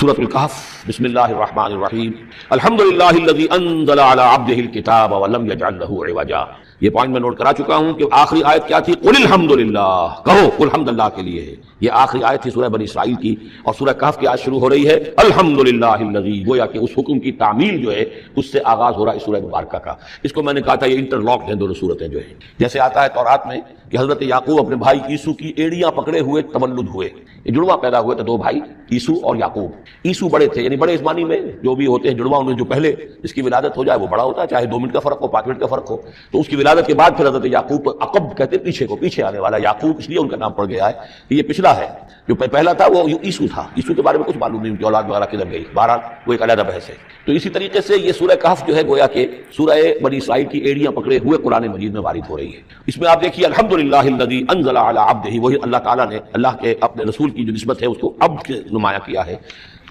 سورۃ الکہف، بسم اللہ الرحمن الرحیم، الحمد للہ الذی انزل علی عبدہ الکتاب ولم یجعل لہ عوجا۔ یہ پوائنٹ میں نوٹ کرا چکا ہوں کہ آخری آیت کیا تھی؟ قل الحمد للہ، کہو قل الحمد للہ کے لیے ہے۔ یہ آخری آیت تھی سورہ بنی اسرائیل کی، اور سورہ کہف کی آیت شروع ہو رہی ہے الحمد للہ الذی، گویا کہ اس حکم کی تعمیل جو ہے اس سے آغاز ہو رہا ہے سورہ مبارکہ کا۔ اس کو میں نے کہا تھا یہ انٹر لاکڈ ہیں دونوں صورتیں جو ہیں، جیسے آتا ہے تورات میں کہ حضرت یعقوب اپنے بھائی عیسو کی ایڑیاں پکڑے ہوئے تولد ہوئے، یہ جڑواں پیدا ہوئے تھے، دو بھائی عیسو اور یعقوب۔ عیسو بڑے تھے، یعنی بڑے زمانے میں جو بھی ہوتے ہیں جڑواں، ان میں جو پہلے اس کی ولادت ہو جائے وہ بڑا ہوتا ہے، چاہے 2 منٹ کا فرق ہو 5 منٹ کا فرق ہو۔ تو اس کی ولادت کے بعد پھر حضرت یعقوب عقب کہتے ہیں پیچھے کو، پیچھے آنے والا یعقوب، اس لیے ان کا نام پڑ گیا ہے کہ یہ پچھلا ہے۔ جو پہلا تھا وہ عیسو تھا، عیسو کے بارے میں کچھ معلوم نہیں، ان کی اولاد وغیرہ کدھر گئی، بہرحال وہ ایک علیحدہ بحث ہے۔ تو اسی طریقے سے یہ سورہ کہف جو ہے گویا کہ سورہ بنی اسرائیل کی ایڑیاں پکڑے ہوئے قرآن مجید میں وارد ہو رہی ہے۔ اس میں آپ دیکھیے الحمدللہ الذی انزل علی عبدہ، وہی اللہ تعالیٰ نے اللہ کے اپنے رسول کی جو نسبت ہے اس کو عبد کے نمایاں کیا ہے،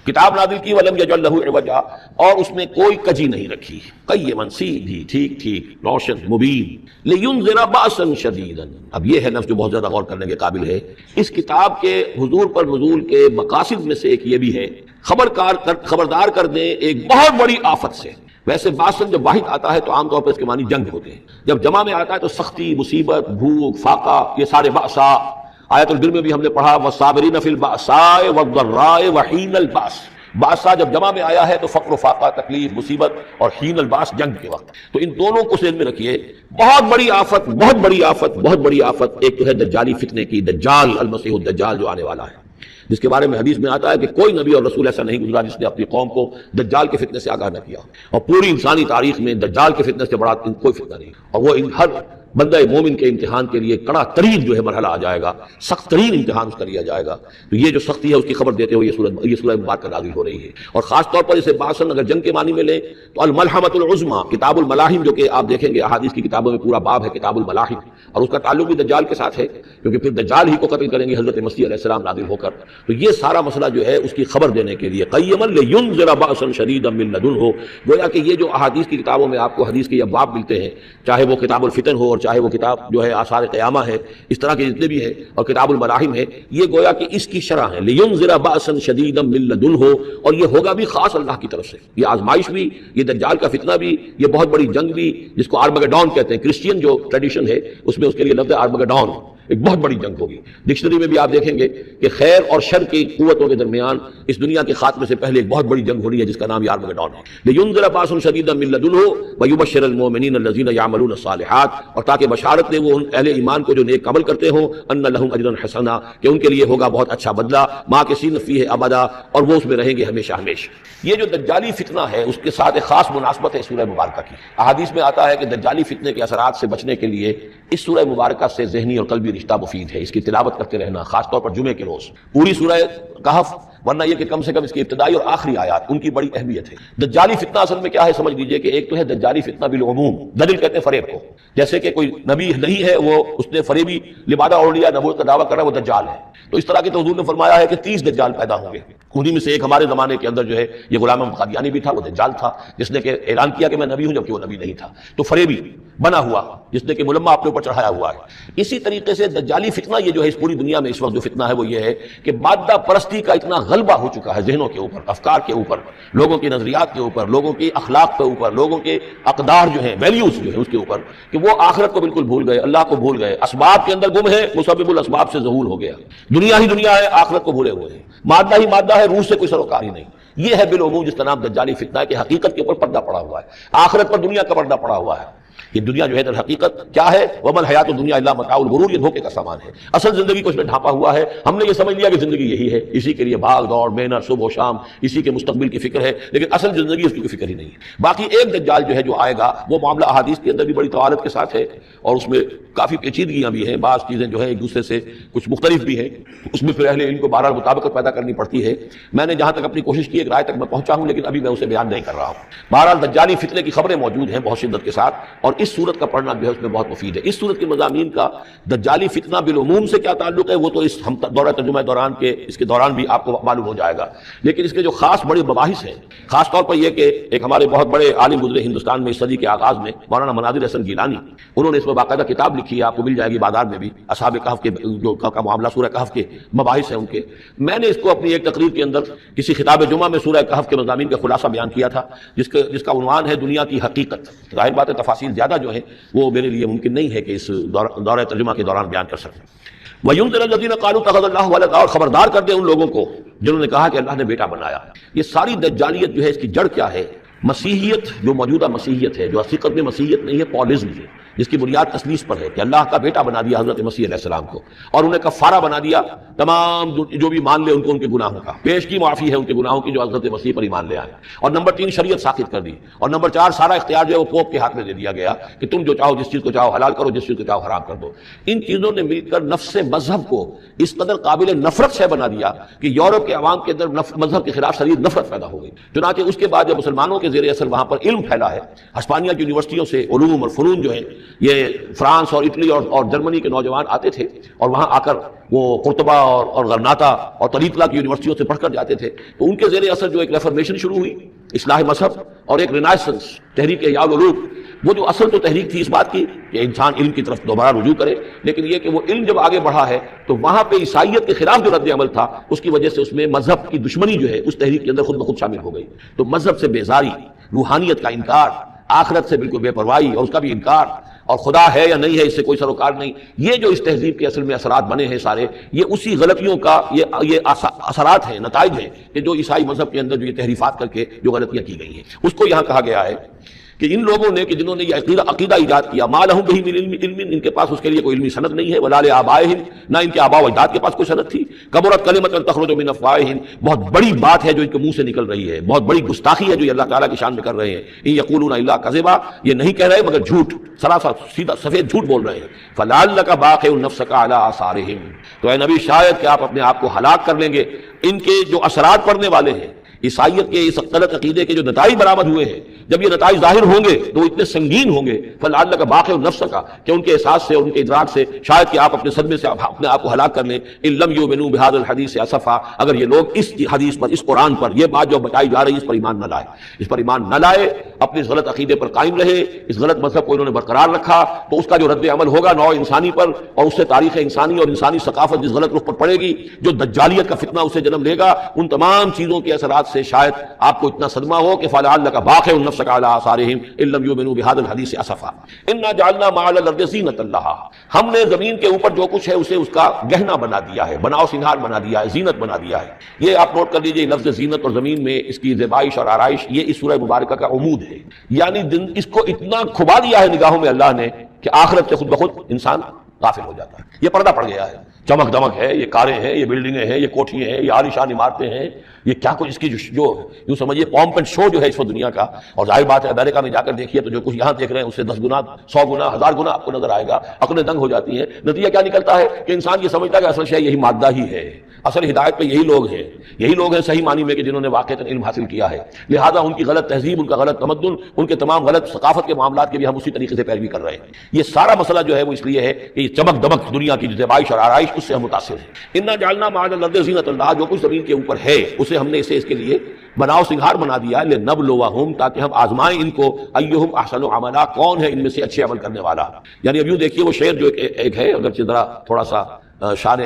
کتاب نازل کی ولم یجعل لہ عوجا، اور اس میں کوئی کجی نہیں رکھی، قیما، سیدھی، ٹھیک ٹھیک، روشن، مبین، لینذر باسا شدیدا۔ اب یہ ہے نفس جو بہت زیادہ غور کرنے کے قابل ہے۔ اس کتاب کے حضور پر نزول کے مقاصد میں سے ایک یہ بھی ہے خبردار کر دیں ایک بہت بڑی آفت سے۔ ویسے باسن جب واحد آتا ہے تو عام طور پر اس کے معنی جنگ ہوتے ہیں، جب جمع میں آتا ہے تو سختی، مصیبت، بھوک، فاقہ، یہ سارے بأسا۔ آیت البر میں بھی ہم نے پڑھا والصابرین فی البأساء والضراء وحین البأس۔ بأسا جب جمع میں آیا ہے تو فقر و فاقہ، تکلیف، مصیبت، اور حین الباس جنگ کے وقت۔ تو ان دونوں کو ذہن میں رکھیے، بہت بڑی آفت، بہت بڑی آفت، بہت بڑی آفت۔ ایک تو ہے دجالی فتنے کی، دجال المسیح الدجال جو آنے والا ہے، جس کے بارے میں حدیث میں آتا ہے کہ کوئی نبی اور رسول ایسا نہیں گزرا جس نے اپنی قوم کو دجال کے فتنے سے آگاہ نہ کیا، اور پوری انسانی تاریخ میں دجال کے فتنے سے بڑا کوئی فتنہ نہیں، اور وہ ہر بندہ مومن کے امتحان کے لیے کڑا ترین جو ہے مرحلہ آ جائے گا، سخت ترین امتحان اس کا لیا جائے گا۔ تو یہ جو سختی ہے اس کی خبر دیتے ہوئے یہ سورہ مبارکہ نازل ہو رہی ہے۔ اور خاص طور پر اسے باسن اگر جنگ کے معنی میں لیں تو الملحمۃ العظمیٰ، کتاب الملاحم، جو کہ آپ دیکھیں گے احادیث کی کتابوں میں پورا باب ہے کتاب الملاحم، اور اس کا تعلق بھی دجال کے ساتھ ہے، کیونکہ پھر دجال ہی کو قتل کریں گے حضرت مسیح علیہ السلام نازل ہو کر۔ تو یہ سارا مسئلہ جو ہے اس کی خبر دینے کے لیے قیما لینذر باسا شدیدا من لدنہ، گویا کہ یہ جو احادیث کی کتابوں میں آپ کو حدیث کے ابواب ملتے ہیں، چاہے وہ کتاب الفتن ہو اور چاہے وہ کتاب جو ہے آثار قیامہ ہے، اس طرح کے جتنے بھی ہیں، اور کتاب الملاحم ہے، یہ گویا کہ اس کی شرح ہے لینذر باسا شدیدا من لدنہ، اور یہ ہوگا بھی خاص اللہ کی طرف سے۔ یہ آزمائش بھی، یہ دجال کا فتنہ بھی، یہ بہت بڑی جنگ بھی، جس کو آرمگڈون کہتے ہیں، کرسچین جو ٹریڈیشن ہے اس میں اس کے لیے لفظ آرمگڈون، ایک بہت بڑی جنگ ہوگی۔ ڈکشنری میں بھی آپ دیکھیں گے کہ خیر اور شر کی قوتوں کے درمیان اس دنیا کے خاتمے سے پہلے ایک بہت بڑی جنگ ہونی ہے جس کا نام آرمگڈون ہے۔ لینذر باسا شدیدا من لدنہ ویبشر المؤمنین الذین یعملون الصالحات، اور تاکہ بشارت دے وہ ان اہل ایمان کو جو نیک عمل کرتے ہوں، ان لہم اجرا حسنا، کہ ان کے لیے ہوگا بہت اچھا بدلہ، ماکثین فیہ ابدا، اور وہ اس میں رہیں گے ہمیشہ ہمیشہ۔ یہ جو دجالی فتنہ ہے اس کے ساتھ ایک خاص مناسبت ہے سورہ مبارکہ کی۔ احادیث میں آتا ہے کہ دجالی فتنے کے اثرات سے بچنے کے لیے اس سورہ مبارکہ سے ذہنی اور قلبی رشتہ مفید ہے، اس کی تلاوت کرتے رہنا، خاص طور پر جمعے کے روز پوری سورہ کہف، ورنہ یہ کہ کم سے کم اس کی ابتدائی اور آخری آیات ان کی بڑی اہمیت ہے۔ دجالی فتنہ اصل میں کیا ہے سمجھ لیجئے کہ ایک تو ہے دجالی فتنہ بالعموم، دجل کہتے ہیں فریب کو، جیسے کہ کوئی نبی نہیں ہے وہ اس نے فریبی لبادہ اوڑھ لیا، نبوت کا دعویٰ کر رہا ہے، وہ دجال ہے۔ تو اس طرح کے تو حضور نے فرمایا ہے کہ 30 دجال پیدا ہوں گے، انہیں میں سے ایک ہمارے زمانے کے اندر جو ہے یہ غلام احمد قادیانی بھی تھا، وہ دجال تھا جس نے کہ اعلان کیا کہ میں نبی ہوں جبکہ وہ نبی نہیں تھا، تو فریبی بنا ہوا جس نے کہ ملمہ اپنے اوپر چڑھایا ہوا ہے۔ اسی طریقے سے دجالی فتنہ یہ جو ہے اس پوری دنیا میں اس وقت جو فتنہ ہے وہ یہ ہے کہ مادہ پرستی کا اتنا غلبہ ہو چکا ہے ذہنوں کے اوپر، افکار کے اوپر، لوگوں کے نظریات کے اوپر، لوگوں کی اخلاق کے اوپر، لوگوں کے اقدار جو ہیں، ویلیوز جو ہیں اس کے اوپر، کہ وہ آخرت کو بالکل بھول گئے، اللہ کو بھول گئے، اسباب کے اندر گم ہے، مسبب الاسباب سے ظہور ہو گیا، دنیا ہی دنیا ہے، آخرت کو بھولے ہوئے ہیں، مادہ ہی مادہ ہے، روح سے کوئی سروکار ہی نہیں۔ یہ ہے بالعموم جس کا نام دجالی فتنہ ہے کہ حقیقت کے اوپر پردہ پڑا ہوا ہے، آخرت پر دنیا کا پردہ پڑا ہوا ہے۔ یہ دنیا جو ہے در حقیقت کیا ہے؟ وما الحیات الدنیا الا متاع الغرور، یہ دھوکے کا سامان ہے۔ اصل زندگی کو اس میں ڈھانپا ہوا ہے، ہم نے یہ سمجھ لیا کہ زندگی یہی ہے، اسی کے لیے بھاگ دوڑ محنت صبح و شام، اسی کے مستقبل کی فکر ہے، لیکن اصل زندگی اس کی کوئی فکر ہی نہیں ہے۔ باقی ایک دجال جو ہے جو آئے گا وہ معاملہ احادیث کے اندر بھی بڑی توارت کے ساتھ ہے، اور اس میں کافی پیچیدگیاں بھی ہیں، بعض چیزیں جو ہیں ایک دوسرے سے کچھ مختلف بھی ہیں، اس میں پھر اہل علم کو بہرحال مطابقت پیدا کرنی پڑتی ہے۔ میں نے جہاں تک اپنی کوشش کی ایک رائے تک میں پہنچا ہوں، لیکن ابھی میں اسے بیان نہیں کر رہا ہوں۔ بہرحال دجالی فتنے کی خبریں موجود ہیں بہت شدت کے ساتھ، اور اس صورت کا پڑھنا جو ہے اس میں بہت مفید ہے۔ اس صورت کے مضامین کا دجالی فتنہ بالعموم سے کیا تعلق ہے وہ تو اس ہم دورہ ترجمہ دوران کے اس کے دوران بھی آپ کو معلوم ہو جائے گا، لیکن اس کے جو خاص بڑے مباحث ہیں، خاص طور پر یہ کہ ایک ہمارے بہت بڑے عالم گزرے ہندوستان میں اس صدی کے آغاز میں، مولانا مناظر حسن گیلانی، انہوں نے اس میں باقاعدہ کتاب لکھی ہے، آپ کو مل جائے گی بازار میں بھی، اصحاب کہف کے جو کا معاملہ سورہ کہف کے مباحث ہیں ان کے۔ میں نے اس کو اپنی ایک تقریر کے اندر کسی خطاب جمعہ میں سورہ کہف کے مضامین کا خلاصہ بیان کیا تھا، جس کا عنوان ہے دنیا کی حقیقت۔ ظاہر بات ہے تفاصیل زیادہ جو ہیں وہ میرے لیے ممکن نہیں ہے کہ اس دورہ ترجمہ کے دوران بیان کر سکیں۔ وَيُنذِرَ الَّذِينَ قَالُوا اتَّخَذَ اللَّهُ وَلَدًا، اور خبردار کر دیں ان لوگوں کو جنہوں نے کہا کہ اللہ نے بیٹا بنایا۔ یہ ساری دجالیت جو ہے اس کی جڑ کیا ہے؟ مسیحیت، جو موجودہ مسیحیت ہے، جو حقیقت میں مسیحیت نہیں ہے، پالزم ہے، جس کی بنیاد تثلیث پر ہے کہ اللہ کا بیٹا بنا دیا حضرت مسیح علیہ السلام کو، اور انہیں کفارہ بنا دیا تمام جو بھی مان لے ان کو ان کے گناہوں کا، پیش کی معافی ہے ان کے گناہوں کی جو حضرت مسیح پر ایمان لے آئے۔ اور نمبر 3 شریعت ساخت کر دی، اور نمبر 4 سارا اختیار جو ہے وہ پوپ کے ہاتھ میں دے دیا گیا کہ تم جو چاہو جس چیز کو چاہو حلال کرو، جس چیز کو چاہو حرام کر دو۔ ان چیزوں نے مل کر نفس مذہب کو اس قدر قابل نفرت سے بنا دیا کہ یورپ کے عوام کے اندر مذہب کے خلاف شدید نفرت پیدا ہو گئی۔ چنانچہ اس کے بعد جب مسلمانوں کے زیر اثر وہاں پر علم پھیلا ہے، ہسپانیہ کی یونیورسٹیوں سے علوم اور فنون جو ہیں یہ فرانس اور اٹلی اور جرمنی کے نوجوان آتے تھے اور وہاں آ کر وہ قرطبہ اور غرناطہ اور طریقہ کی یونیورسٹیوں سے پڑھ کر جاتے تھے، تو ان کے زیر اثر جو ایک ریفارمیشن شروع ہوئی، اصلاح مذہب اور ایک رینائسنس تحریک احیاء العلوم، وہ جو اصل تو تحریک تھی اس بات کی کہ انسان علم کی طرف دوبارہ رجوع کرے، لیکن یہ کہ وہ علم جب آگے بڑھا ہے تو وہاں پہ عیسائیت کے خلاف جو رد عمل تھا اس کی وجہ سے اس میں مذہب کی دشمنی جو ہے اس تحریک کے اندر خود بخود شامل ہو گئی۔ تو مذہب سے بیزاری، روحانیت کا انکار، آخرت سے بالکل بے پرواہی اور اس کا بھی انکار، اور خدا ہے یا نہیں ہے اس سے کوئی سروکار نہیں، یہ جو اس تہذیب کے اصل میں اثرات بنے ہیں سارے، یہ اسی غلطیوں کا یہ اثرات ہیں، نتائج ہیں کہ جو عیسائی مذہب کے اندر جو یہ تحریفات کر کے جو غلطیاں کی گئی ہیں، اس کو یہاں کہا گیا ہے کہ ان لوگوں نے کہ جنہوں نے یہ عقیدہ ایجاد کیا، ما لہم بہ من علم، ان کے پاس اس کے لیے کوئی علمی سند نہیں ہے، ولا لآبائہم، نہ ان کے آباء و اجداد کے پاس کوئی سند تھی، کبرت کلمۃ تخرج من افواہہم، بہت بڑی بات ہے جو ان کے منہ سے نکل رہی ہے، بہت بڑی گستاخی ہے جو یہ اللہ تعالیٰ کی شان میں کر رہے ہیں، ان یقولون الا کذبا، یہ نہیں کہہ رہے مگر جھوٹ، سراسر سیدھا سفید جھوٹ بول رہے ہیں۔ فلعلک باخع نفسک علی آثارہم، تو اے نبی شاید کہ آپ اپنے آپ کو ہلاک کر لیں گے ان کے جو اثرات پڑنے والے ہیں، عیسائیت کے اس غلط عقیدے کے جو نتائج برآمد ہوئے ہیں، جب یہ نتائج ظاہر ہوں گے تو وہ اتنے سنگین ہوں گے، فلعلک باخع نفسک، کہ ان کے احساس سے اور ان کے ادراک سے شاید کہ آپ اپنے صدمے سے اپنے آپ کو ہلاک کر لیں۔ ان لم یؤمنوا بهذا الحدیث اسفا، اگر یہ لوگ اس حدیث پر، اس قرآن پر، یہ بات جو بتائی جا رہی ہے اس پر ایمان نہ لائے، اس پر ایمان نہ لائے، اپنے اس غلط عقیدے پر قائم رہے، اس غلط مذہب کو انہوں نے برقرار رکھا، تو اس کا جو رد عمل ہوگا نوع انسانی پر اور اس سے تاریخ انسانی اور انسانی ثقافت جس غلط رخ پر پڑے گی، جو دجالیت کا فتنہ اسے جنم لے گا، ان تمام چیزوں کے اثرات سے شاید آپ کو اتنا صدمہ ہو کہ فلعلک باخع نفسک علی آثارہم ان لم یؤمنوا بهذا الحدیث اسفا انا جعلنا ما علی الارض زینۃ لها، ہم نے زمین کے اوپر جو کچھ ہے اسے اس کا گہنا بنا دیا ہے، بناؤ سنگھار بنا دیا ہے، زینت بنا دیا ہے۔ یہ آپ نوٹ کر لیجئے، لفظ زینت اور زمین میں اس کی زیبائش اور آرائش یہ اس سورہ مبارکہ کا عمود ہے، یعنی اس کو اتنا کھبا دیا ہے نگاہوں میں اللہ نے کہ آخرت سے خود بخود انسان غافل ہو جاتا ہے، یہ پردہ پڑ گیا ہے، چمک دمک ہے، یہ کاریں ہیں، یہ بلڈنگیں ہیں، یہ کوٹھیاں ہیں، یہ عالیشان عمارتیں ہیں، یہ کیا کچھ اس کی جو یوں سمجھیے پومپ اینڈ شو جو ہے اس وقت دنیا کا، اور ظاہر بات ہے امریکہ میں جا کر دیکھیے تو جو کچھ یہاں دیکھ رہے ہیں اس سے 10 گنا 100 گنا 1000 گنا آپ کو نظر آئے گا، عقلیں دنگ ہو جاتی ہیں۔ نتیجہ کیا نکلتا ہے کہ انسان یہ سمجھتا ہے کہ اصل شے یہی مادہ ہی ہے، اصل ہدایت پہ یہی لوگ ہیں صحیح معنی میں کہ جنہوں نے واقعتاً علم حاصل کیا ہے، لہذا ان کی غلط تہذیب، ان کا غلط تمدن، ان کے تمام غلط ثقافت کے معاملات کے بھی ہم اسی طریقے سے پیروی کر رہے ہیں۔ یہ سارا مسئلہ جو ہے وہ اس لیے ہے کہ یہ چمک دمک دنیا کی زیبائش اور آرائش اس سے ہم متاثر ہیں۔ انا جعلنا ما علی الارض زینۃ لها، جو کچھ زمین کے اوپر ہے اسے ہم نے اس کے لیے بناؤ سنگھار بنا دیا ہے، لنبلوہم، تاکہ ہم آزمائیں ان کو، ایہم احسن عملا، کون ہے ان میں سے اچھے عمل کرنے والا۔ یعنی اب یوں دیکھیے وہ شعر جو ایک ہے، اگرچہ ذرا تھوڑا سا شان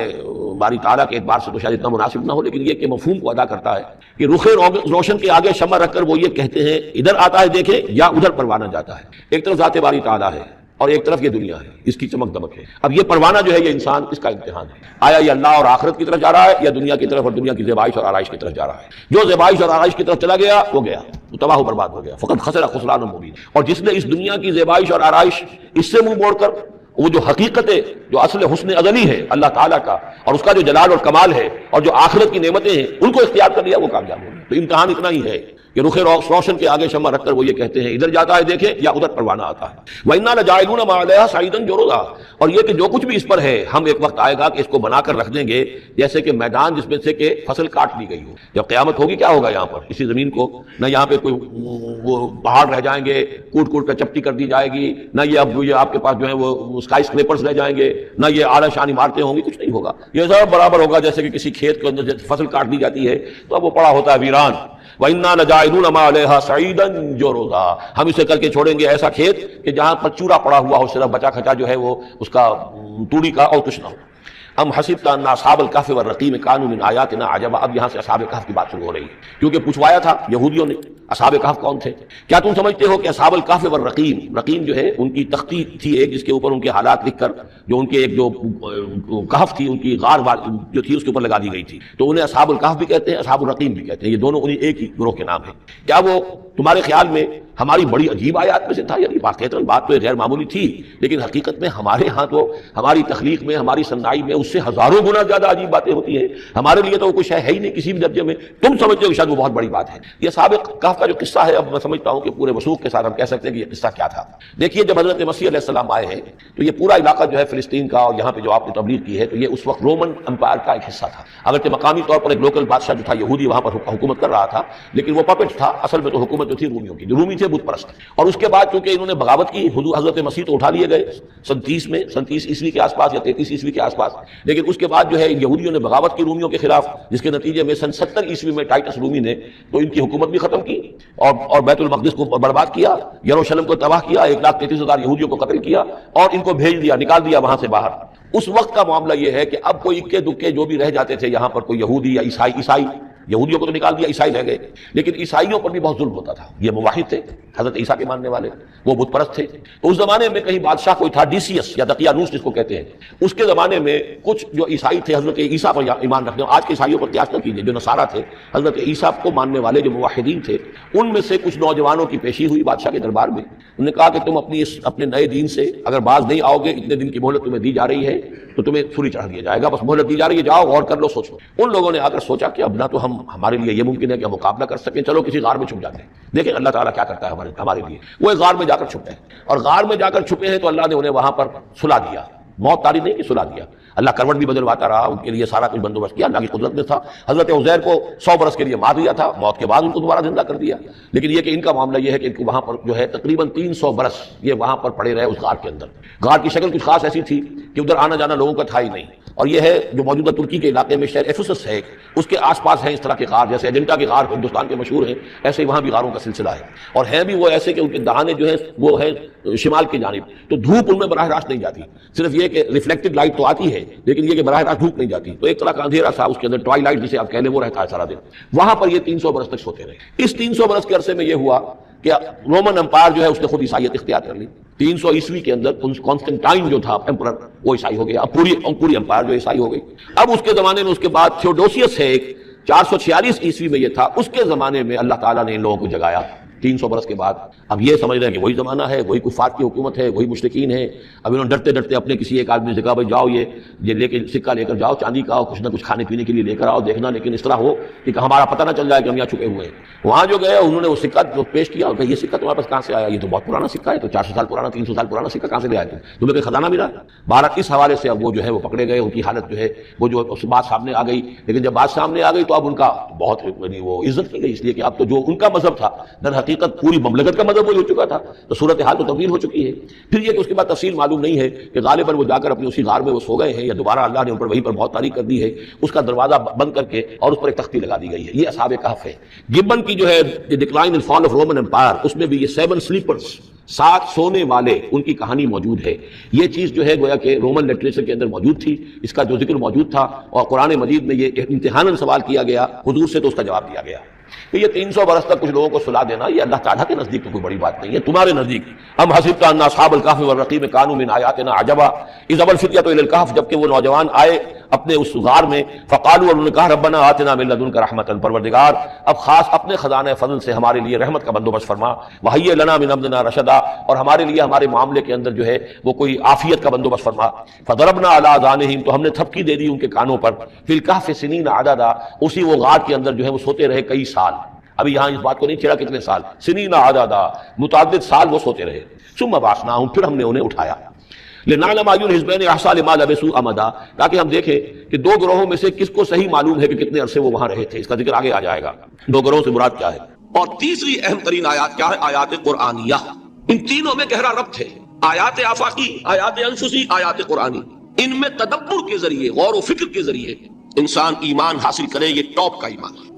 باری تعالیٰ کے اعتبار سے تو شاید اتنا مناسب نہ ہو، لیکن یہ کہ مفہوم کو ادا کرتا ہے کہ رخ روشن کے آگے شمع رکھ کر وہ یہ کہتے ہیں ادھر آتا ہے دیکھیں یا ادھر پروانہ جاتا ہے، ایک طرف ذات باری تعالیٰ ہے اور ایک طرف یہ دنیا ہے، اس کی چمک دمک ہے۔ اب یہ پروانہ جو ہے یہ انسان، اس کا امتحان ہے، آیا یہ اللہ اور آخرت کی طرف جا رہا ہے یا دنیا کی طرف اور دنیا کی زیبائش اور آرائش کی طرف جا رہا ہے۔ جو زیبائش اور آرائش کی طرف چلا گیا وہ گیا، وہ تباہ و برباد ہو گیا، فقط خسر خسران مبین۔ اور جس نے اس دنیا کی زیبائش اور آرائش اس سے منہ موڑ کر وہ جو حقیقت ہے، جو اصل حسن ازلی ہے اللہ تعالیٰ کا، اور اس کا جو جلال اور کمال ہے، اور جو آخرت کی نعمتیں ہیں ان کو اختیار کر لیا، وہ کامیاب ہو گئے۔ تو امتحان اتنا ہی ہے کہ رخ روشن کے آگے شمع رکھ کر وہ یہ کہتے ہیں ادھر جاتا ہے دیکھیں یا ادھر پروانہ آتا ہے۔ وَإِنَّا لَجَاعِلُونَ مَا عَلَيْهَا صَعِيدًا جُرُزًا، اور یہ کہ جو کچھ بھی اس پر ہے ہم ایک وقت آئے گا کہ اس کو بنا کر رکھ دیں گے جیسے کہ میدان جس میں سے کہ فصل کاٹ لی گئی ہو۔ جب قیامت ہوگی کیا ہوگا یہاں پر اسی زمین کو، نہ یہاں پہ کوئی وہ پہاڑ رہ جائیں گے کوٹ کوٹ کر چپٹی کر دی جائے گی، نہ یہ اب یہ آپ کے پاس جو ہے وہ اسکائی اسکریپرز رہ جائیں گے، نہ یہ اعلیٰ شان عمارتیں ہوں گی، کچھ نہیں ہوگا۔ یہ سب برابر ہوگا جیسے کہ کسی کھیت کے اندر فصل کاٹ دی جاتی ہے تو اب وہ پڑا ہوتا ہے ویران۔ وَإِنَّا لَجَاعِلُونَ مَا عَلَيْهَا صَعِيدًا جُرُزًا، ہم اسے کر کے چھوڑیں گے ایسا کھیت کہ جہاں پر چورا پڑا ہوا ہو، صرف بچا کھچا جو ہے وہ اس کا توڑی کا اور کچھ نہ ہو۔ ام حسبت ان اصحاب الکہف والرقیم کانوا من آیاتنا عجبا، اب یہاں سے اصحاب کہف کی بات شروع ہو رہی ہے، کیونکہ پوچھوایا تھا یہودیوں نے اصحاب کہف کون تھے۔ کیا تم سمجھتے ہو کہ اصحاب الکہف والرقیم، رقیم جو ہے ان کی تختی تھی ایک جس کے اوپر ان کے حالات لکھ کر جو ان کے ایک جو کہف تھی ان کی غار جو تھی اس کے اوپر لگا دی گئی تھی، تو انہیں اصحاب الکہف بھی کہتے ہیں اصحاب الرقیم بھی کہتے ہیں، یہ دونوں انہیں ایک ہی گروہ کے نام ہیں۔ کیا وہ تمہارے خیال میں ہماری بڑی عجیب آیات میں سے تھا؟ یعنی واقعتاً بات تو غیر معمولی تھی، لیکن حقیقت میں ہمارے ہاں تو ہماری تخلیق میں ہماری صنائی میں اس سے ہزاروں گنا زیادہ عجیب باتیں ہوتی ہیں، ہمارے لیے تو وہ کچھ ہے ہی نہیں کسی بھی درجے میں، تم سمجھتے ہو کہ شاید وہ بہت بڑی بات ہے۔ یہ اصحاب کہف کا جو قصہ ہے اب میں سمجھتا ہوں کہ پورے وثوق کے ساتھ ہم کہہ سکتے ہیں کہ یہ قصہ کیا تھا۔ دیکھیے جب حضرت مسیح علیہ السلام آئے ہیں تو یہ پورا علاقہ جو ہے فلسطین کا اور یہاں پہ جو آپ نے تبلیغ کی ہے تو یہ اس وقت رومن امپائر کا ایک حصہ تھا، اگرچہ مقامی طور پر ایک لوکل بادشاہ جو تھا یہودی وہاں پر حکومت کر رہا تھا، لیکن وہ پپٹ تھا، اصل میں تو حکومت جو تھی رومیوں کی، جو رومی تھے بت پرست۔ اور اس کے بعد چونکہ انہوں نے بغاوت کی، حضرت مسیح تو اٹھا لیے گئے سن 30 عیسوی کے آس پاس یا 33 عیسوی کے آس پاس، لیکن اس کے بعد جو ہے یہودیوں نے بغاوت کی رومیوں کے خلاف، جس کے نتیجے میں سن 70 عیسوی میں ٹائٹس رومی نے تو ان کی حکومت بھی ختم کی اور بیت المقدس کو برباد کیا، یروشلم کو تباہ کیا، 1,33,000 یہودیوں کو قتل کیا اور ان کو بھیج دیا، نکال دیا وہاں سے باہر۔ اس وقت کا معاملہ یہ ہے کہ اب کوئی اکے دکے جو بھی رہ جاتے تھے یہاں پر، کوئی یہودی یا عیسائی، یہودیوں کو تو نکال دیا، عیسائی رہ گئے، لیکن عیسائیوں پر بھی بہت ظلم ہوتا تھا۔ یہ موحد تھے، حضرت عیسیٰ کے ماننے والے، وہ بت پرست تھے۔ تو اس زمانے میں کہیں بادشاہ کوئی تھا ڈیسیس یا دقیانوس جس کو کہتے ہیں، اس کے زمانے میں کچھ جو عیسائی تھے حضرت عیسیٰ پر ایمان رکھنے، آج کے عیسائیوں پر قیاس نہ کیجیے، جو نصارہ تھے حضرت عیسیٰ کو ماننے والے جو موحدین تھے، ان میں سے کچھ نوجوانوں کی پیشی ہوئی بادشاہ کے دربار میں۔ انہوں نے کہا کہ تم اپنے نئے دین سے اگر باز نہیں آؤ گے، اتنے دن کی مہلت تمہیں دی جا رہی ہے تو تمہیں سولی چڑھا دیا جائے گا، بس مہلت دی جا رہی ہے، جاؤ غور کر لو، سوچو۔ ان لوگوں نے آ کر سوچا کہ اب نہ تو ہمارے لیے یہ ممکن ہے کہ ہم مقابلہ کر سکیں، چلو کسی غار میں چھپ جاتے ہیں، دیکھیں اللہ تعالیٰ کیا کرتا ہے ہمارے لیے۔ وہ ایک غار میں جا کر چھپے اور غار میں جا کر چھپے ہیں تو اللہ نے انہیں وہاں پر سلا دیا، موت طاری نہیں کہ سلا دیا، اللہ کروٹ بھی بدلواتا رہا، ان کے لیے سارا کچھ بندوبست کیا، اللہ کی قدرت میں تھا۔ حضرت عزیر کو 100 برس کے لیے مار دیا تھا، موت کے بعد ان کو دوبارہ زندہ کر دیا، لیکن یہ کہ ان کا معاملہ یہ ہے کہ ان کو وہاں پر جو ہے تقریباً 300 برس یہ وہاں پر پڑے رہے اس غار کے اندر۔ غار کی شکل کچھ خاص ایسی تھی کہ ادھر آنا جانا لوگوں کا تھا ہی نہیں، اور یہ ہے جو موجودہ ترکی کے علاقے میں شہر ایفسس ہے، اس کے آس پاس ہیں اس طرح کے غار، جیسے ایجنٹا کے غار ہندوستان کے مشہور ہیں، ایسے ہی وہاں بھی غاروں کا سلسلہ ہے، اور ہیں بھی وہ ایسے کہ ان کے دہانے جو ہیں وہ ہے شمال کی جانب، تو دھوپ ان میں براہ راست نہیں جاتی، صرف یہ کہ ریفلیکٹڈ لائٹ تو آتی ہے لیکن یہ کہ براہ راست دھوپ نہیں جاتی، تو ایک طرح کا اندھیرا سا اس کے اندر ٹوائی لائٹ جسے آپ کہہ لیں وہ رہتا ہے سارا دن۔ وہاں پر یہ 300 برس تک سوتے رہے۔ اس 300 برس کے عرصے میں یہ ہوا کہ رومن امپائر جو ہے اس نے خود عیسائیت اختیار کر لی۔ 300 عیسوی کے اندر کانسٹنٹائن جو تھا ایمپرر وہ عیسائی ہو گیا، اب پوری امپائر جو عیسائی ہو گئی۔ اب اس کے زمانے میں اس کے بعد تھیوڈوسیس ہے ایک 446 عیسوی میں یہ تھا، اس کے زمانے میں اللہ تعالیٰ نے ان لوگوں کو جگایا 300 برس کے بعد۔ اب یہ سمجھ رہے ہیں کہ وہی زمانہ ہے، وہی کفار کی حکومت ہے، وہی مشرکین ہے۔ اب انہوں نے ڈرتے ڈرتے اپنے کسی ایک آدمی سے کہا بھائی جاؤ یہ لے کے سکہ لے کر جاؤ، چاندی کا، کچھ نہ کچھ کھانے پینے کے لیے لے کر آؤ، دیکھنا لیکن اس طرح ہو کہ ہمارا پتہ نہ چل جائے کہ ہم یہاں چھپے ہوئے ہیں۔ وہاں جو گئے انہوں نے وہ سکہ جو پیش کیا اور کہا یہ سکہ تمہارے پاس کہاں سے آیا؟ یہ تو بہت پرانا سکہ ہے، تو 400 سال پرانا، 300 سال پرانا سکہ کہاں سے لے آئے تمہیں کوئی خزانہ ملا؟ بہرحال اس حوالے سے اب وہ جو ہے وہ پکڑے گئے، ان کی حالت جو ہے وہ جو بات سامنے آ گئی، لیکن جب بات سامنے آ گئی تو اب ان کا بہت وہ عزت کی گئی، اس لیے کہ اب تو جو ان کا مذہب تھا در حقیقت پوری مملکت کا مذہب وہی ہو چکا تھا، تو صورتحال تو تبدیل ہو چکی ہے۔ پھر یہ کہ اس کے بعد تفصیل معلوم نہیں ہے کہ غالباً وہ جا کر اپنی اسی غار میں وہ سو گئے ہیں یا دوبارہ اللہ نے ان پر وہیں پر بہت تاریخ کر دی ہے، اس کا دروازہ بند کر کے اور اس پر ایک تختی لگا دی گئی ہے۔ یہ اصحاب کہف ہے۔ گبن کی جو ہے decline and fall of Roman empire, اس میں بھی یہ 7 سلیپرز، 7 سونے والے، ان کی کہانی موجود ہے۔ یہ چیز جو ہے گویا کہ رومن لٹریچر کے اندر موجود تھی، اس کا جو ذکر موجود تھا، اور قرآن مجید میں یہ امتحاناً سوال کیا گیا حضور سے تو اس کا جواب دیا گیا۔ کہ یہ 300 برس تک کچھ لوگوں کو سلا دینا یہ اللہ تعالیٰ کے نزدیک تو کوئی بڑی بات نہیں ہے، تمہارے نزدیک ام حسبت ان اصحاب الکہف والرقیم کانوا من آیاتنا عجبا اذ ابى الفتية الى الكهف، جبکہ وہ نوجوان آئے اپنے اس غار میں، فقالوا، انہوں نے کہا ربنا آتنا من لدنک رحمتا، پروردگار اب خاص اپنے خزانہ فضل سے ہمارے لیے رحمت کا بندوبست فرما، وہیئ لنا من امرنا رشدا، اور ہمارے لیے ہمارے معاملے کے اندر جو ہے وہ کوئی عافیت کا بندوبست فرما، فضربنا علی آذانہم، تو ہم نے تھپکی دے دی ان کے کانوں پر، فی الکہف سنین عددا، اسی وہ غار کے اندر جو ہے وہ سوتے رہے کئی سال، ابھی یہاں اس بات کو نہیں چھڑا کتنے سال، سنین عددا، متعدد سال وہ سوتے رہے، ثم بعثناہم، پھر ہم نے انہیں اٹھایا، لنعلم ای الحزبین احصیٰ لما لبثوا امدا، تاکہ ہم دیکھیں کہ دو گروہوں میں سے کس کو صحیح معلوم ہے کہ کتنے عرصے وہ وہاں رہے تھے، اس کا ذکر آگے آ جائے گا، دو گروہوں سے مراد کیا ہے۔ اور تیسری اہم ترین آیات کیا ہے؟ آیات قرآنیہ، ان تینوں میں گہرا ربط ہے، آیات آفاقی، آیات انفسی، آیات قرآنی، ان میں تدبر کے ذریعے، غور و فکر کے ذریعے انسان ایمان حاصل کرے، یہ ٹاپ کا ایمان ہے،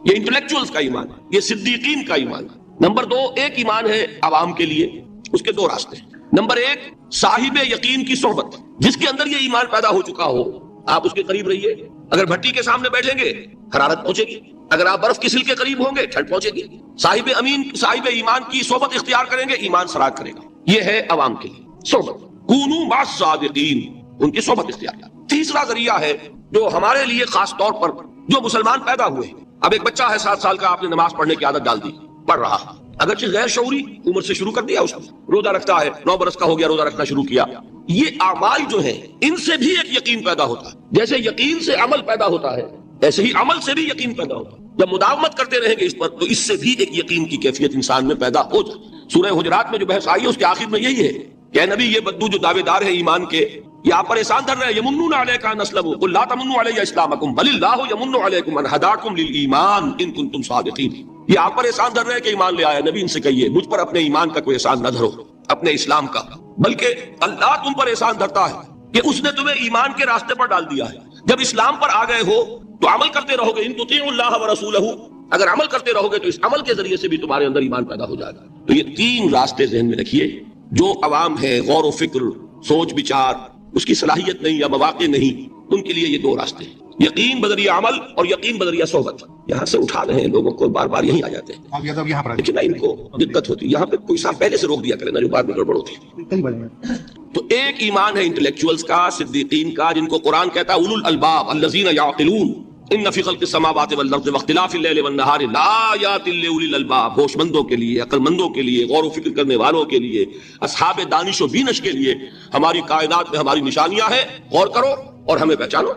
یہ انٹلیکچوئلز کا ایمان ہے، یہ صدیقین کا ایمان ہے۔ نمبر دو، ایک ایمان ہے عوام کے لیے، اس کے دو راستے ہیں۔ نمبر ایک، صاحب یقین کی صحبت، جس کے اندر یہ ایمان پیدا ہو چکا ہو، آپ اس کے قریب رہیے، اگر بھٹی کے سامنے بیٹھیں گے حرارت پہنچے گی، اگر آپ برف کی سل کے قریب ہوں گے ٹھنڈ پہنچے گی، صاحب ایمان کی صحبت اختیار کریں گے، ایمان سراغ کرے گا، یہ ہے عوام کے لیے صحبت، کونوا مع الصادقین، ان کی صحبت اختیار کر۔ تیسرا ذریعہ ہے جو ہمارے لیے خاص طور پر جو مسلمان پیدا ہوئے ہیں، اب ایک بچہ ہے 7 سال کا، آپ نے نماز پڑھنے کی عادت ڈال دی، پڑھ رہا، اگرچہ غیر شعوری عمر سے شروع کر دیا، اس کو روزہ رکھتا ہے، 9 برس کا ہو گیا روزہ رکھنا شروع کیا، یہ اعمال جو ہیں ان سے بھی ایک یقین پیدا ہوتا ہے، جیسے یقین سے عمل پیدا ہوتا ہے ایسے ہی عمل سے بھی یقین پیدا ہوتا ہے، جب مداومت کرتے رہیں گے اس پر تو اس سے بھی ایک یقین کی کیفیت انسان میں پیدا ہو جائے۔ سورہ حجرات میں جو بحث آئی ہے اس کے آخر میں یہی ہے کہ اے نبی، یہ بدو جو دعوے دار ہیں ایمان کے، یہ آپ پر احسان دھر رہے ہیں، یمنون علیک ان اسلموا قل لا تمنوا علی اسلامکم بل اللہ یمن علیکم ان ہداکم للایمان ان کنتم صادقین، یہ آپ پر احسان دھر رہے ہیں کہ ایمان لے آئے، نبی ان سے کہیے مجھ پر اپنے ایمان کا کوئی احسان نہ دھرو، اپنے اسلام کا، بلکہ اللہ تم پر احسان دھرتا ہے کہ اس نے تمہیں ایمان کے راستے پر ڈال دیا ہے، جب اسلام پر آ گئے ہو تو عمل کرتے رہو گے، ان تطیعوا اللہ ورسولہ، اگر عمل کرتے رہو گے تو اس عمل کے ذریعے سے بھی تمہارے اندر ایمان پیدا ہو جائے گا۔ تو یہ 3 راستے ذہن میں رکھیے، جو عوام ہے غور و فکر، سوچ بچار، اس کی صلاحیت نہیں یا مواقع نہیں، ان کے لیے یہ 2 راستے ہیں، یقین بذریعہ عمل اور یقین بذریعہ صحبت۔ یہاں سے اٹھا رہے ہیں لوگوں کو، بار بار یہی آ جاتے ہیں، لیکن ان کو دقت ہوتی ہے، یہاں پہ کوئی صاحب پہلے سے روک دیا کرے نا جو بعد میں گڑبڑ ہوتی ہے۔ تو ایک ایمان ہے انٹلیکچوئلز کا، صدیقین کا، جن کو قرآن کہتا ہے اولو الالباب الذین یعقلون ان فی خلق السماوات والارض واختلاف اللیل والنہار لآیات لاولی الالباب، ہوش مندوں کے لیے، عقل مندوں کے لیے، غور و فکر کرنے والوں کے لیے، اصحاب دانش و بینش کے لیے ہماری کائنات میں ہماری نشانیاں ہیں، غور کرو اور ہمیں پہچانو،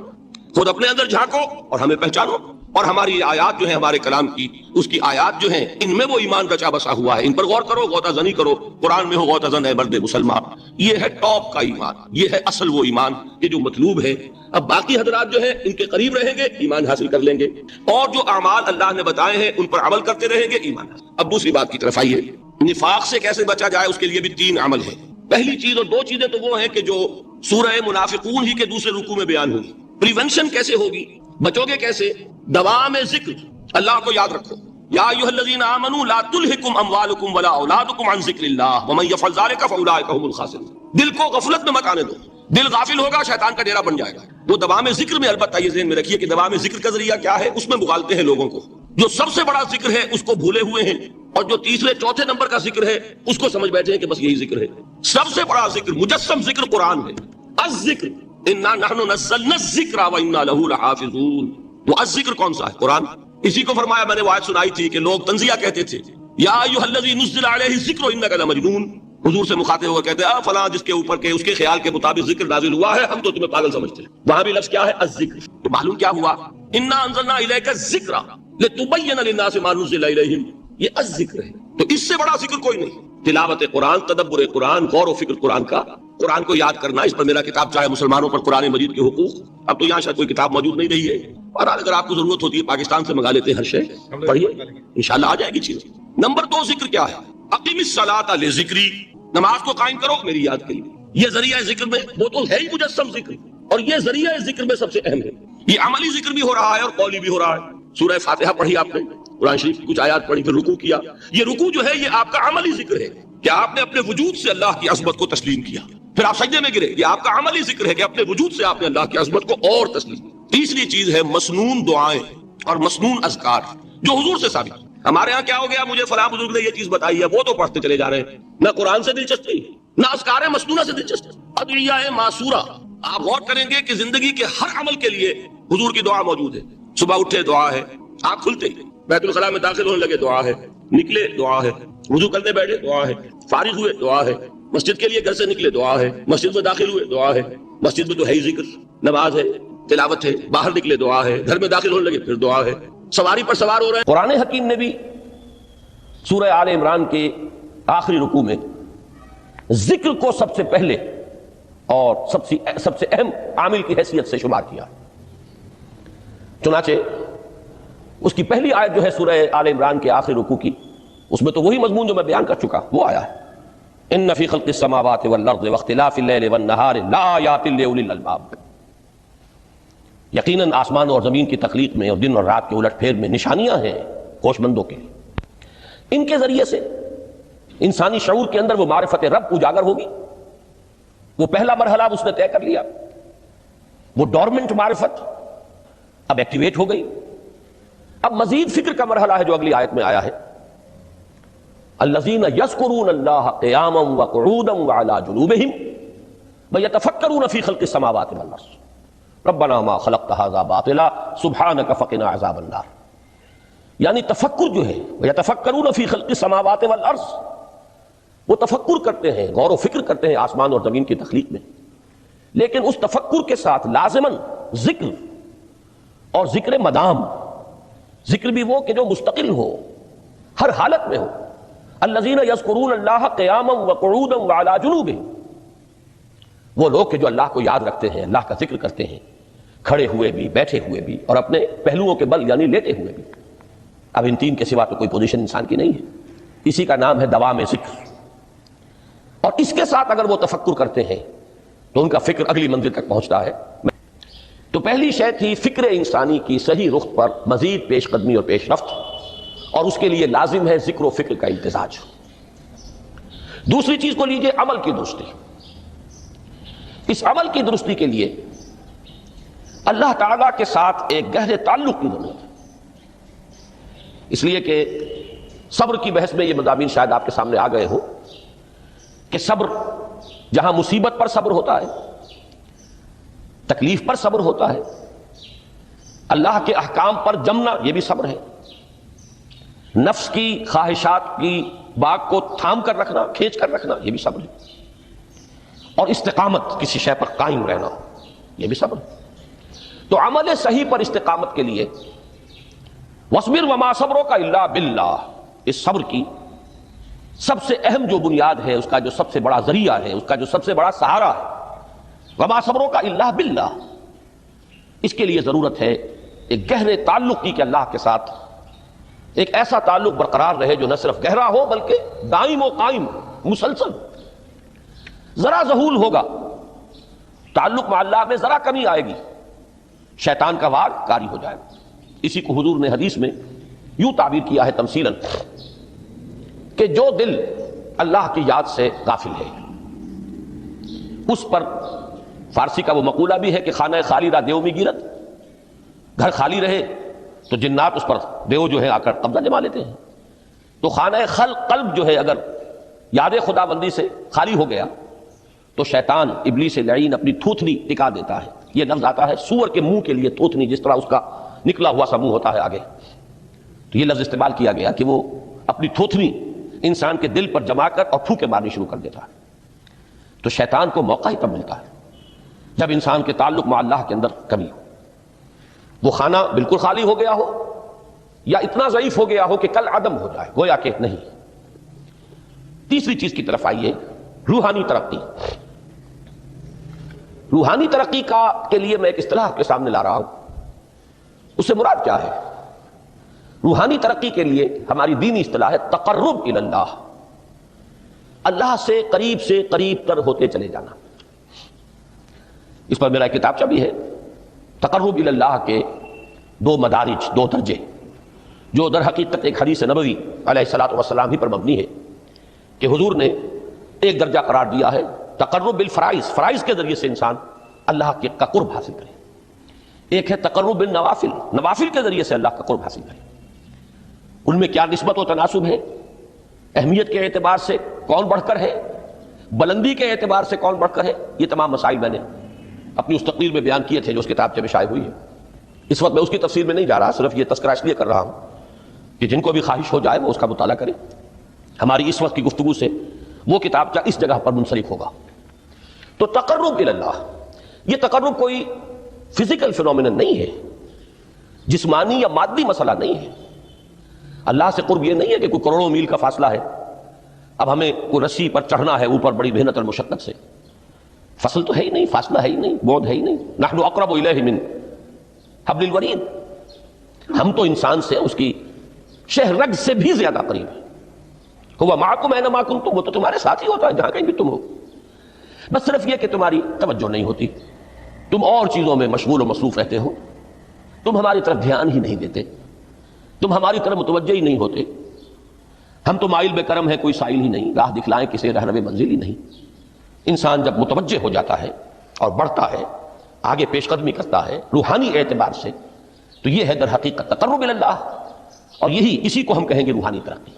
خود اپنے اندر جھانکو اور ہمیں پہچانو، اور ہماری آیات جو ہیں ہمارے کلام کی، اس کی آیات جو ہیں ان میں وہ ایمان رچا بسا ہوا ہے، ان پر غور کرو، غوطہ زنی کرو، قرآن میں ہو غوطہ زن ہے مرد مسلمان، یہ ہے ٹاپ کا ایمان، یہ ہے اصل وہ ایمان کہ جو مطلوب ہے۔ اب باقی حضرات جو ہیں ان کے قریب رہیں گے ایمان حاصل کر لیں گے، اور جو اعمال اللہ نے بتائے ہیں ان پر عمل کرتے رہیں گے ایمان حاصل۔ اب دوسری بات کی طرف آئیے، نفاق سے کیسے بچا جائے، اس کے لیے بھی 3 عمل ہیں۔ پہلی چیز، اور 2 چیزیں تو وہ ہیں کہ جو سورہ منافقون ہی کے دوسرے رکوع میں بیان ہوئی، پریونشن کیسے ہوگی، بچو گے کیسے؟ دوام ذکر، اللہ کو یاد رکھو، یا ایھا الذین آمنوا لا تلھکم اموالکم ولا اولادکم عن ذکر اللہ ومن یفعل ذلک فاولئک هم الخاسرون، دل کو غفلت میں مت آنے دو، دل غافل ہوگا شیطان کا ڈیرا بن جائے گا۔ وہ دوام ذکر میں البتہ یہ ذہن میں رکھیے کہ دوام ذکر کا ذریعہ کیا ہے، اس میں مغالتے ہیں لوگوں کو، جو سب سے بڑا ذکر ہے اس کو بھولے ہوئے ہیں، اور جو تیسرے چوتھے نمبر کا ذکر ہے اس کو سمجھ بیٹھے ہیں کہ بس یہی ذکر ہے۔ سب سے بڑا ذکر، مجسم ذکر قرآن ہے، الذکر انا نحن نزلنا الذکر وانا لہ لحافظون۔ وہ الذکر کون سا ہے؟ قرآن۔ اسی کو فرمایا، میں نے وہ آیت سنائی تھی کہ لوگ تنزیہ کہتے تھے، یا ایھا الذی نزل علیہ الذکر انک لمجنون، حضور سے مخاطب ہوا کہتے ہیں فلاں جس کے اوپر کے اس کے خیال کے مطابق ذکر نازل ہوا ہے، ہم تو تمہیں پاگل سمجھتے ہیں۔ وہاں بھی لفظ کیا ہے؟ الذکر۔ تو معلوم کیا ہوا؟ انا انزلنا الیک الذکر لتبین للناس ما نزل الیہم، یہ الذکر ہے۔ تو اس سے بڑا ذکر کوئی نہیں۔ تلاوت قرآن، تدبر قرآن، غور و فکر قرآن کا، قرآن کو یاد کرنا، اس پر میرا کتاب چاہے مسلمانوں پر قرآن مجید کے حقوق، اب تو یہاں شاید کوئی کتاب موجود نہیں رہی ہے، اور اگر آپ کو ضرورت ہوتی ہے پاکستان سے منگا لیتے ہیں، ہر شے پڑھیے انشاءاللہ آ جائے گی چیز۔ نمبر 2 ذکر کیا ہے؟ اقیم الصلاۃ لذکری، نماز کو قائم کرو میری یاد کے لیے۔ یہ ذریعہ ذکر میں، وہ تو ہے ہی مجسم ذکر، اور یہ ذریعہ ذکر میں سب سے اہم ہے۔ یہ عملی ذکر بھی ہو رہا ہے اور قولی بھی ہو رہا ہے۔ سورہ فاتحہ پڑھی آپ نے، قرآن شریف کی کچھ آیات پڑھی، پھر رکوع کیا۔ یہ رکوع جو ہے یہ آپ کا عملی ذکر ہے کہ آپ نے اپنے وجود سے اللہ کی عظمت کو تسلیم کیا، پھر آپ سجدے میں گرے، یہ آپ کا عملی ذکر ہے کہ اپنے وجود سے آپ نے اللہ کی عظمت کو اور تسلیم۔ تیسری چیز ہے مسنون دعائیں اور مسنون اذکار۔ جو حضور سے ثابت. ہمارے ہاں کیا ہو گیا، مجھے فلاں بزرگ نے یہ چیز بتائی ہے، وہ تو پڑھتے چلے جا رہے ہیں، نہ قرآن سے دلچسپی نہ اذکار مسنونہ سے دلچسپی. ادعیہ معصورہ، آپ غور کریں گے کہ زندگی کے ہر عمل کے لیے حضور کی دعا موجود ہے. صبح اٹھے دعا ہے، آپ کھلتے ہی بیت الخلاء میں داخل ہونے لگے دعا ہے، نکلے دعا ہے، وضو کرنے بیٹھے دعا ہے، فارغ ہوئے دعا ہے، مسجد کے لیے گھر سے نکلے دعا ہے، مسجد میں داخل ہوئے دعا ہے، مسجد میں تو ہے ہی ذکر، نماز ہے، تلاوت ہے، باہر نکلے دعا ہے، گھر میں داخل ہونے لگے پھر دعا ہے، سواری پر سوار ہو رہے ہیں. قرآن حکیم نے بھی سورہ آل عمران کے آخری رکوع میں ذکر کو سب سے پہلے اور سب سے اہم عامل کی حیثیت سے شمار کیا. چنانچہ اس کی پہلی آیت جو ہے سورہ آل عمران کے آخری رکوع کی، اس میں تو وہی مضمون جو میں بیان کر چکا وہ آیا ہے، ان فی خلق السماوات والارض واختلاف اللیل والنہار لآیات لأولی الالباب. یقیناً آسمان اور زمین کی تخلیق میں اور دن اور رات کے الٹ پھیر میں نشانیاں ہیں ہوش مندوں کے لیے. ان کے ذریعے سے انسانی شعور کے اندر وہ معرفت رب اجاگر ہوگی. وہ پہلا مرحلہ اس نے طے کر لیا، وہ ڈورمنٹ معرفت اب ایکٹیویٹ ہو گئی. اب مزید فکر کا مرحلہ ہے جو اگلی آیت میں آیا ہے، الذین یذکرون اللہ قیاما وقعودا وعلی جنوبہم ویتفکرون فی خلق السماوات والارض ربنا ما خلقت ھذا باطلا سبحانک فقنا عذاب النار. یعنی تفکر جو ہے، ویتفکرون فی خلق السماوات والارض، وہ تفکر کرتے ہیں، غور و فکر کرتے ہیں آسمان اور زمین کی تخلیق میں، لیکن اس تفکر کے ساتھ لازماً ذکر اور ذکر مدام. ذکر بھی وہ کہ جو مستقل ہو، ہر حالت میں ہو. الذین یذکرون اللہ قیاما وقعودا وعلی جنوبہم، وہ لوگ کہ جو اللہ کو یاد رکھتے ہیں، اللہ کا ذکر کرتے ہیں، کھڑے ہوئے بھی، بیٹھے ہوئے بھی، اور اپنے پہلوؤں کے بل یعنی لیٹے ہوئے بھی. اب ان تین کے سوا تو کوئی پوزیشن انسان کی نہیں ہے. اسی کا نام ہے دوام ذکر. اور اس کے ساتھ اگر وہ تفکر کرتے ہیں تو ان کا فکر اگلی منزل تک پہنچتا ہے. تو پہلی شے تھی فکر انسانی کی صحیح رخ پر مزید پیش قدمی اور پیش رفت، اور اس کے لیے لازم ہے ذکر و فکر کا امتزاج. دوسری چیز کو لیجئے عمل کی درستی. اس عمل کی درستی کے لیے اللہ تعالیٰ کے ساتھ ایک گہرے تعلق کی ضرورت ہے. اس لیے کہ صبر کی بحث میں یہ مضامین شاید آپ کے سامنے آ گئے ہوں کہ صبر، جہاں مصیبت پر صبر ہوتا ہے، تکلیف پر صبر ہوتا ہے، اللہ کے احکام پر جمنا یہ بھی صبر ہے، نفس کی خواہشات کی باغ کو تھام کر رکھنا، کھینچ کر رکھنا یہ بھی صبر ہے، اور استقامت کسی شے پر قائم رہنا یہ بھی صبر ہے. تو عمل صحیح پر استقامت کے لیے وَاصْبِرْ وَمَا صَبْرُكَ إِلَّا بِاللَّهِ، اس صبر کی سب سے اہم جو بنیاد ہے، اس کا جو سب سے بڑا ذریعہ ہے، اس کا جو سب سے بڑا سہارا ہے، وَمَا صَبْرُكَ إِلَّا بِاللَّهِ. اس کے لیے ضرورت ہے ایک گہرے تعلق کی، کہ اللہ کے ساتھ ایک ایسا تعلق برقرار رہے جو نہ صرف گہرا ہو بلکہ دائم و قائم مسلسل. ذرا ذہول ہوگا تعلق مع اللہ میں، ذرا کمی آئے گی، شیطان کا وار کاری ہو جائے گا. اسی کو حضور نے حدیث میں یوں تعبیر کیا ہے تمثیلاً کہ جو دل اللہ کی یاد سے غافل ہے، اس پر فارسی کا وہ مقولہ بھی ہے کہ خانہ خالی را دیو میں گیرت، گھر خالی رہے تو جنات اس پر دیو جو ہے آ کر قبضہ جما لیتے ہیں. تو خانہ قلب جو ہے اگر یاد خدا بندی سے خالی ہو گیا تو شیطان ابلیس لعین اپنی تھوتنی ٹکا دیتا ہے. یہ لفظ آتا ہے سور کے منہ کے لیے تھوتنی، جس طرح اس کا نکلا ہوا سا منہ ہوتا ہے آگے، تو یہ لفظ استعمال کیا گیا کہ وہ اپنی تھوتنی انسان کے دل پر جما کر اور پھوکے مارنی شروع کر دیتا ہے. تو شیطان کو موقع ہی تب ملتا ہے جب انسان کے تعلق مع اللہ کے اندر کمی ہو. وہ خانہ بالکل خالی ہو گیا ہو یا اتنا ضعیف ہو گیا ہو کہ کل عدم ہو جائے، گویا کہ نہیں. تیسری چیز کی طرف آئیے، روحانی ترقی. روحانی ترقی کے لیے میں ایک اصطلاح آپ کے سامنے لا رہا ہوں. اس سے مراد کیا ہے؟ روحانی ترقی کے لیے ہماری دینی اصطلاح ہے تقرب الی اللہ، اللہ سے قریب تر ہوتے چلے جانا. اس پر میرا کتابچہ بھی ہے، تقرب الی اللہ کے دو مدارج، دو درجے، جو در حقیقت ایک حدیث نبوی علیہ الصلوۃ والسلام ہی پر مبنی ہے کہ حضور نے ایک درجہ قرار دیا ہے تقرب بالفرائض، فرائض کے ذریعے سے انسان اللہ کا قرب حاصل کرے. ایک ہے تقرب بالنوافل، نوافل کے ذریعے سے اللہ کا قرب حاصل کرے. ان میں کیا نسبت و تناسب ہے، اہمیت کے اعتبار سے کون بڑھ کر ہے، بلندی کے اعتبار سے کون بڑھ کر ہے، یہ تمام مسائل میں نے اپنی اس تقریر میں بیان کیے تھے جو اس کتاب میں شائع ہوئی ہے۔ اس وقت میں اس کی تفسیر میں نہیں جا رہا، صرف یہ تذکرہ اس لیے کر رہا ہوں کہ جن کو بھی خواہش ہو جائے وہ اس کا مطالعہ کرے۔ ہماری اس وقت کی گفتگو سے وہ کتاب اس جگہ پر منسلک ہوگا۔ تو تقرب الی اللہ، یہ تقرب کوئی فزیکل فینومینن نہیں ہے، جسمانی یا مادی مسئلہ نہیں ہے۔ اللہ سے قرب یہ نہیں ہے کہ کوئی کروڑوں میل کا فاصلہ ہے، اب ہمیں کوئی رسی پر چڑھنا ہے اوپر بڑی محنت اور مشقت سے، فصل تو ہے ہی نہیں، فاصلہ ہے ہی نہیں، بعد ہے ہی نہیں۔ نحن اقرب الیہ من حبل الورید، ہم تو انسان سے اس کی شہ رگ سے بھی زیادہ قریب ہے۔ ہوا معکم اینما کنتم، وہ تو تمہارے ساتھ ہی ہوتا ہے جہاں کہیں بھی تم ہو، بس صرف یہ کہ تمہاری توجہ نہیں ہوتی، تم اور چیزوں میں مشغول و مصروف رہتے ہو، تم ہماری طرف دھیان ہی نہیں دیتے، تم ہماری طرف متوجہ ہی نہیں ہوتے۔ ہم تو مائل بے کرم ہیں، کوئی سائل ہی نہیں، راہ دکھلائیں کسی رہنو منزل ہی نہیں۔ انسان جب متوجہ ہو جاتا ہے اور بڑھتا ہے، آگے پیش قدمی کرتا ہے روحانی اعتبار سے، تو یہ ہے در حقیقت تقرب الی اللہ، اور اسی کو ہم کہیں گے روحانی ترقی۔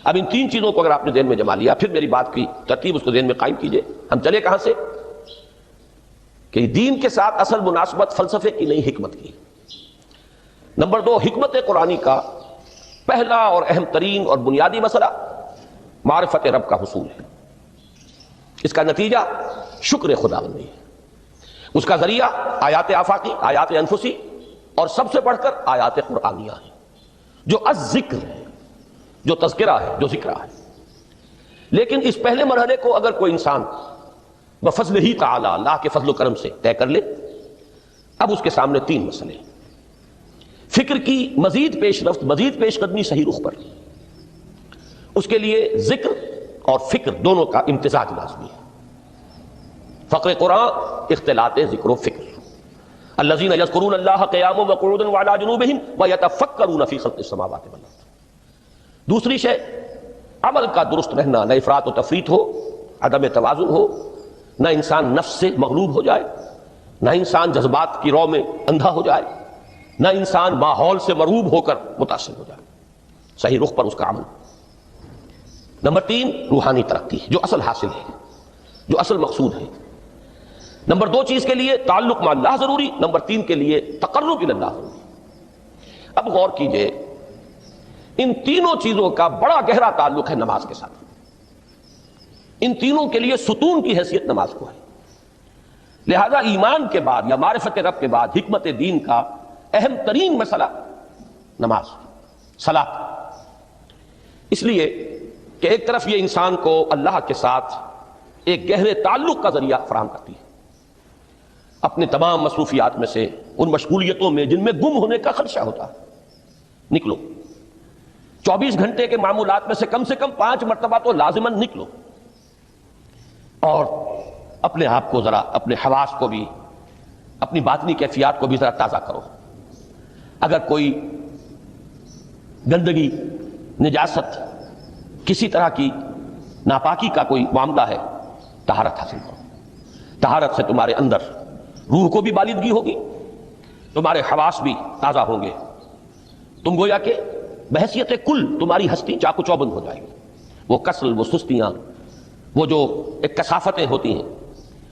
اب ان تین چیزوں کو اگر آپ نے ذہن میں جما لیا، پھر میری بات کی ترتیب اس کو ذہن میں قائم کیجئے۔ ہم چلے کہاں سے؟ کہ دین کے ساتھ اصل مناسبت فلسفے کی نہیں، حکمت کی۔ نمبر 2، حکمت قرآنی کا پہلا اور اہم ترین اور بنیادی مسئلہ معرفت رب کا حصول ہے۔ اس کا نتیجہ شکر خداوندی ہے، اس کا ذریعہ آیات آفاقی، آیات انفسی، اور سب سے بڑھ کر آیات قرآنیہ ہیں جو الذکر ہے، جو تذکرہ ہے، جو ذکرہ ہے۔ لیکن اس پہلے مرحلے کو اگر کوئی انسان بفضل ہی تعالی، اللہ کے فضل و کرم سے طے کر لے، اب اس کے سامنے تین مسئلے ہیں۔ فکر کی مزید پیش رفت، مزید پیش قدمی صحیح رخ پر، اس کے لیے ذکر اور فکر دونوں کا امتزاج لازمی ہے۔ فقر قرآن اختلاط ذکر و فکر۔ الذین یذکرون اللہ قیاما وقعودا وعلی جنوبہم ویتفکرون فی خلق السماوات والارض۔ دوسری شے عمل کا درست رہنا، نہ افراط و تفریط ہو، عدم توازن ہو، نہ انسان نفس سے مغلوب ہو جائے، نہ انسان جذبات کی رو میں اندھا ہو جائے، نہ انسان ماحول سے مرعوب ہو کر متاثر ہو جائے، صحیح رخ پر اس کا عمل۔ نمبر 3، روحانی ترقی، جو اصل حاصل ہے، جو اصل مقصود ہے۔ نمبر 2 چیز کے لیے تعلق مع اللہ ضروری، نمبر 3 کے لیے تقرب الی اللہ ضروری۔ اب غور کیجئے، ان تینوں چیزوں کا بڑا گہرا تعلق ہے نماز کے ساتھ۔ ان تینوں کے لیے ستون کی حیثیت نماز کو ہے۔ لہذا ایمان کے بعد یا معرفت رب کے بعد حکمت دین کا اہم ترین مسئلہ نماز، صلاۃ، اس لیے کہ ایک طرف یہ انسان کو اللہ کے ساتھ ایک گہرے تعلق کا ذریعہ فراہم کرتی ہے۔ اپنے تمام مصروفیات میں سے، ان مشغولیتوں میں جن میں گم ہونے کا خدشہ ہوتا ہے، نکلو۔ 24 گھنٹے کے معمولات میں سے کم 5 مرتبہ تو لازماً نکلو، اور اپنے آپ کو ذرا، اپنے حواس کو بھی، اپنی باطنی کیفیات کو بھی ذرا تازہ کرو۔ اگر کوئی گندگی، نجاست، کسی طرح کی ناپاکی کا کوئی معاملہ ہے، طہارت حاصل کرو۔ طہارت سے تمہارے اندر روح کو بھی بالندگی ہوگی، تمہارے حواس بھی تازہ ہوں گے، تم گویا کہ بحیثیت کل تمہاری ہستی چاق و چوبند ہو جائے گی۔ وہ کسل، وہ سستیاں، وہ جو ایک کثافتیں ہوتی ہیں،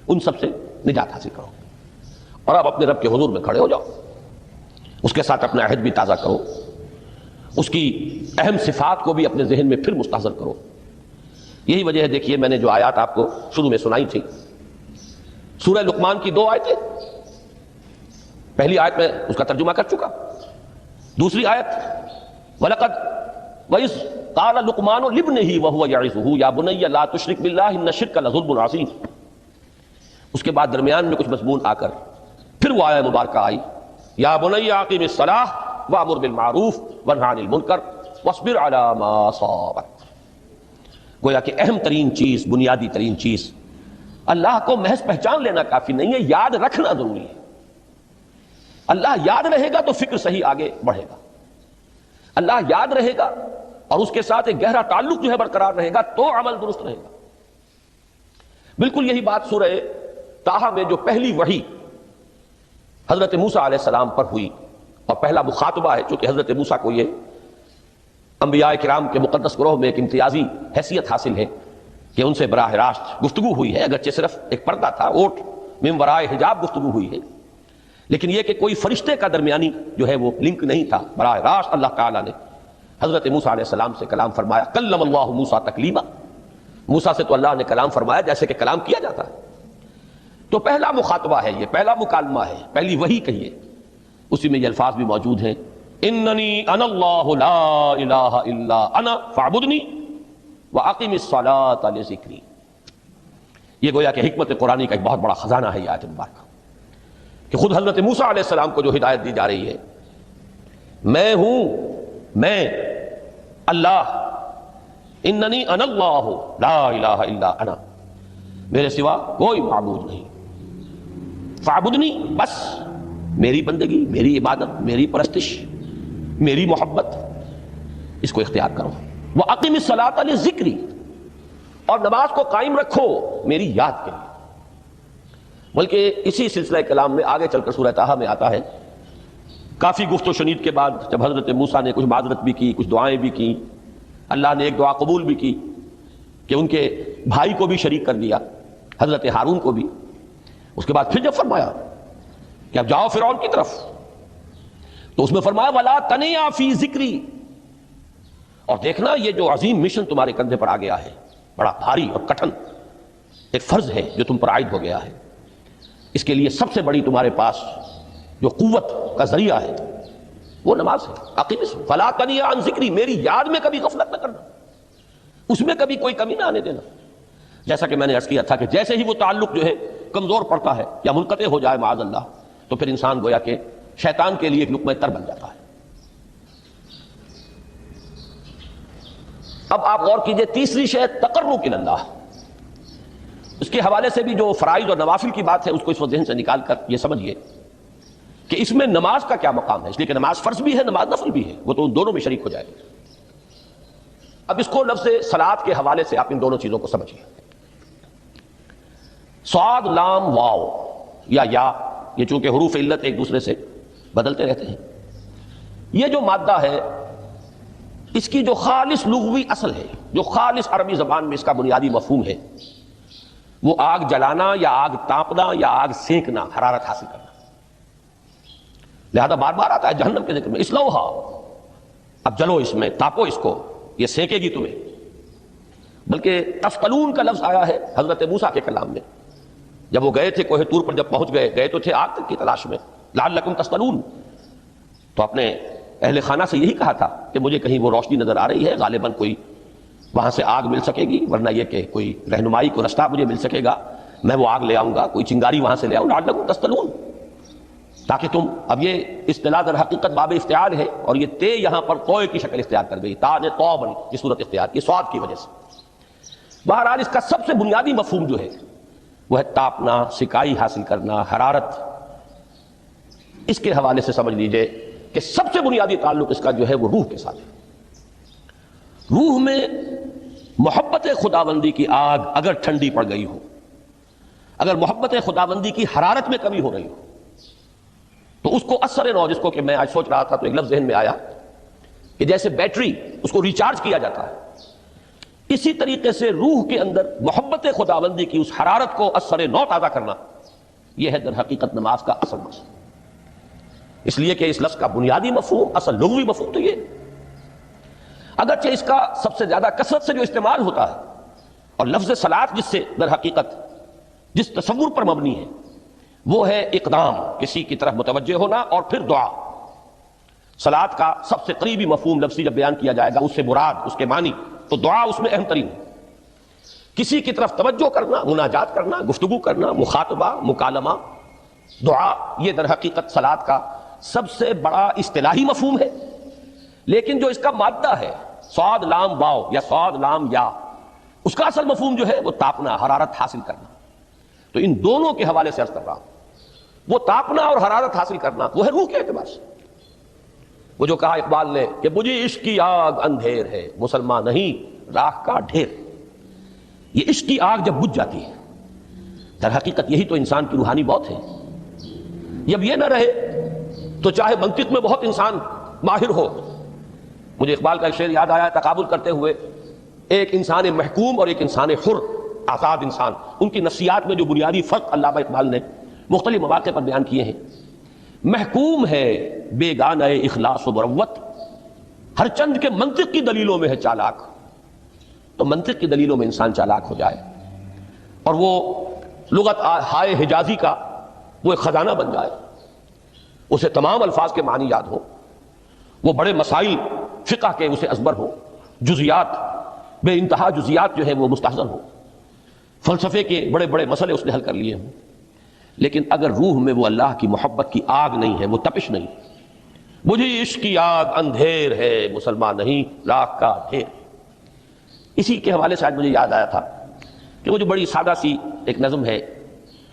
ان سب سے نجات حاصل کرو، اور اب اپنے رب کے حضور میں کھڑے ہو جاؤ، اس کے ساتھ اپنا عہد بھی تازہ کرو، اس کی اہم صفات کو بھی اپنے ذہن میں پھر مستحضر کرو۔ یہی وجہ ہے، دیکھیے میں نے جو آیات آپ کو شروع میں سنائی تھی، سورہ لقمان کی 2 آیتیں، پہلی آیت میں اس کا ترجمہ کر چکا، دوسری آیت وَلَقَدْ وَإِذْ قَالَ لُقْمَانُ لِابْنِهِ وَهُوَ يَعِظُهُ يَا بُنَيَّ لَا تُشْرِكْ بِاللَّهِ إِنَّ الشِّرْكَ لَظُلْمٌ عَظِيمٌ۔ اس کے بعد درمیان میں کچھ مضمون آ کر پھر وہ آیہ مبارکہ آئی، یا بنی اقیم الصلاۃ وامر بالمعروف وانہی عن المنکر واصبر علی ما اصابک۔ گویا کہ اہم ترین چیز، بنیادی ترین چیز، اللہ کو محض پہچان لینا کافی نہیں ہے، یاد رکھنا ضروری ہے۔ اللہ یاد رہے گا تو فکر صحیح آگے بڑھے گا، اللہ یاد رہے گا اور اس کے ساتھ ایک گہرا تعلق جو ہے برقرار رہے گا تو عمل درست رہے گا۔ بالکل یہی بات سورہ طٰہٰ میں جو پہلی وحی حضرت موسیٰ علیہ السلام پر ہوئی، اور پہلا مخاطبہ ہے، چونکہ حضرت موسیٰ کو یہ انبیاء کرام کے مقدس گروہ میں ایک امتیازی حیثیت حاصل ہے کہ ان سے براہ راست گفتگو ہوئی ہے، اگرچہ صرف ایک پردہ تھا، اوٹ من ورائے حجاب گفتگو ہوئی ہے، لیکن یہ کہ کوئی فرشتے کا درمیانی جو ہے وہ لنک نہیں تھا، براہ راست اللہ تعالیٰ نے حضرت موسیٰ علیہ السلام سے کلام فرمایا۔ کلم اللہ موسیٰ تکلیما، موسیٰ سے تو اللہ نے کلام فرمایا جیسے کہ کلام کیا جاتا ہے۔ تو پہلا مخاطبہ ہے، یہ پہلا مکالمہ ہے، پہلی وحی کہیے، اسی میں یہ الفاظ بھی موجود ہیں، اننی انا اللہ لا الہ الا انا فاعبدنی واقم الصلاۃ لذکری۔ یہ گویا کہ حکمت قرآنی کا ایک بہت بڑا خزانہ ہے یہ آیت مبارکہ، کہ خود حضرت موسیٰ علیہ السلام کو جو ہدایت دی جا رہی ہے، میں ہوں، میں اللہ، اننی انا اللہ لا الہ الا انا، میرے سوا کوئی معبود نہیں، فاعبدنی، بس میری بندگی، میری عبادت، میری پرستش، میری محبت، اس کو اختیار کرو۔ وَأَقِمِ الصَّلَاةَ لِذِكْرِي، اور نماز کو قائم رکھو میری یاد کے لیے۔ بلکہ اسی سلسلہ کلام میں آگے چل کر سورہ طٰہٰ میں آتا ہے، کافی گفت و شنید کے بعد جب حضرت موسیٰ نے کچھ معذرت بھی کی، کچھ دعائیں بھی کی، اللہ نے ایک دعا قبول بھی کی کہ ان کے بھائی کو بھی شریک کر دیا، حضرت ہارون کو بھی۔ اس کے بعد پھر جب فرمایا کہ اب جاؤ فرعون کی طرف، تو اس میں فرمایا وَلَا تَنِيَا فِي ذِكْرِي، اور دیکھنا یہ جو عظیم مشن تمہارے کندھے پر آ گیا ہے، بڑا بھاری اور کٹھن ایک فرض ہے جو تم پر عائد ہو گیا ہے، اس کے لیے سب سے بڑی تمہارے پاس جو قوت کا ذریعہ ہے وہ نماز ہے۔ اقیم فَلَا تَنِيَا عَنْ ذِكْرِي، میری یاد میں کبھی غفلت نہ کرنا، اس میں کبھی کوئی کمی نہ آنے دینا۔ جیسا کہ میں نے عرض کیا تھا کہ جیسے ہی وہ تعلق جو ہے کمزور پڑتا ہے یا منقطع ہو جائے معاذ اللہ، تو پھر انسان گویا کہ شیطان کے لیے ایک لقمہ تر بن جاتا ہے۔ اب آپ غور کیجئے، تیسری شے تقرب الی اللہ، اس کے حوالے سے بھی جو فرائض اور نوافل کی بات ہے اس کو اس وقت ذہن سے نکال کر یہ سمجھیے کہ اس میں نماز کا کیا مقام ہے، اس لیے کہ نماز فرض بھی ہے، نماز نفل بھی ہے، وہ تو ان دونوں میں شریک ہو جائے گا۔ اب اس کو لفظ صلاۃ کے حوالے سے آپ ان دونوں چیزوں کو سمجھیے۔ صاد لام واو یا یہ چونکہ حروف علت ایک دوسرے سے بدلتے رہتے ہیں، یہ جو مادہ ہے اس کی جو خالص لغوی اصل ہے، جو خالص عربی زبان میں اس کا بنیادی مفہوم ہے، وہ آگ جلانا یا آگ تاپنا یا آگ سینکنا، حرارت حاصل کرنا۔ لہذا بار بار آتا ہے جہنم کے ذکر میں، اسلوہا، اب جلو اس میں، تاپو اس کو، یہ سینکے گی تمہیں۔ بلکہ تثقلون کا لفظ آیا ہے حضرت موسیٰ کے کلام میں، جب وہ گئے تھے کوہ طور پر، جب پہنچ گئے تو تھے آگ کی تلاش میں، لعلکم تثقلون، تو اپنے اہل خانہ سے یہی کہا تھا کہ مجھے کہیں وہ روشنی نظر آ رہی ہے، غالباً کوئی وہاں سے آگ مل سکے گی، ورنہ یہ کہ کوئی رہنمائی کو رستہ مجھے مل سکے گا، میں وہ آگ لے آؤں گا، کوئی چنگاری وہاں سے لے آؤں، لعلکم تثقلون، تاکہ تم، اب یہ اصطلاح در حقیقت باب افتعال ہے، اور یہ تے یہاں پر توئے کی شکل اختیار کر گئی، تا نے تو بنی یہ صورت اختیار کی سواد کی وجہ سے۔ بہرحال اس کا سب سے بنیادی مفہوم جو ہے وہ ہے تاپنا، سکائی حاصل کرنا، حرارت۔ اس کے حوالے سے سمجھ لیجئے کہ سب سے بنیادی تعلق اس کا جو ہے وہ روح کے ساتھ ہے۔ روح میں محبت خداوندی کی آگ اگر ٹھنڈی پڑ گئی ہو، اگر محبت خداوندی کی حرارت میں کمی ہو رہی ہو، تو اس کو اثر نو، جس کو کہ میں آج سوچ رہا تھا تو ایک لفظ ذہن میں آیا کہ جیسے بیٹری اس کو ریچارج کیا جاتا ہے، اسی طریقے سے روح کے اندر محبت خداوندی کی اس حرارت کو اثر نو تازہ کرنا، یہ ہے در حقیقت نماز کا اصل مقصد۔ اس لیے کہ اس لفظ کا بنیادی مفہوم، اصل لغوی مفہوم تو یہ، اگرچہ اس کا سب سے زیادہ کثرت سے جو استعمال ہوتا ہے، اور لفظ صلاۃ جس سے در حقیقت جس تصور پر مبنی ہے وہ ہے اقدام، کسی کی طرف متوجہ ہونا، اور پھر دعا۔ صلاۃ کا سب سے قریبی مفہوم لفظی جب بیان کیا جائے گا، اس سے مراد، اس کے معنی، تو دعا اس میں اہم ترین ہے۔ کسی کی طرف توجہ کرنا، مناجات کرنا، گفتگو کرنا، مخاطبہ، مکالمہ، دعا، یہ در حقیقت صلاۃ کا سب سے بڑا اصطلاحی مفہوم ہے۔ لیکن جو اس کا مادہ ہے، صاد لام واو یا صاد لام یا، اس کا اصل مفہوم جو ہے وہ تاپنا، حرارت حاصل کرنا۔ تو ان دونوں کے حوالے سے عرض کر رہا ہوں، وہ تاپنا اور حرارت حاصل کرنا وہ ہے روح کے اعتبار سے۔ وہ جو کہا اقبال نے کہ مجھے عشق کی آگ اندھیر ہے، مسلمان نہیں راہ کا ڈھیر۔ یہ عشق کی آگ جب بجھ جاتی ہے، در حقیقت یہی تو انسان کی روحانی موت ہے۔ جب یہ نہ رہے تو چاہے منطق میں بہت انسان ماہر ہو، مجھے اقبال کا ایک شعر یاد آیا تقابل کرتے ہوئے، ایک انسان محکوم اور ایک انسان حر، آزاد انسان، ان کی نفسیات میں جو بنیادی فرق علامہ اقبال نے مختلف مواقع پر بیان کیے ہیں۔ محکوم ہے بیگانہ اخلاص و مروت، ہر چند کے منطق کی دلیلوں میں ہے چالاک، تو منطق کی دلیلوں میں انسان چالاک ہو جائے اور وہ لغت ہائے حجازی کا وہ ایک خزانہ بن جائے، اسے تمام الفاظ کے معنی یاد ہوں، وہ بڑے مسائل فقہ کے اسے ازبر ہو، جزیات بے انتہا جزیات جو ہے وہ مستحضر ہو، فلسفے کے بڑے بڑے مسئلے اس نے حل کر لیے ہوں، لیکن اگر روح میں وہ اللہ کی محبت کی آگ نہیں ہے، وہ تپش نہیں، مجھے عشق کی آگ اندھیر ہے مسلمان نہیں راکھ کا ڈھیر۔ اسی کے حوالے سے آج مجھے یاد آیا تھا کہ وہ جو بڑی سادہ سی ایک نظم ہے،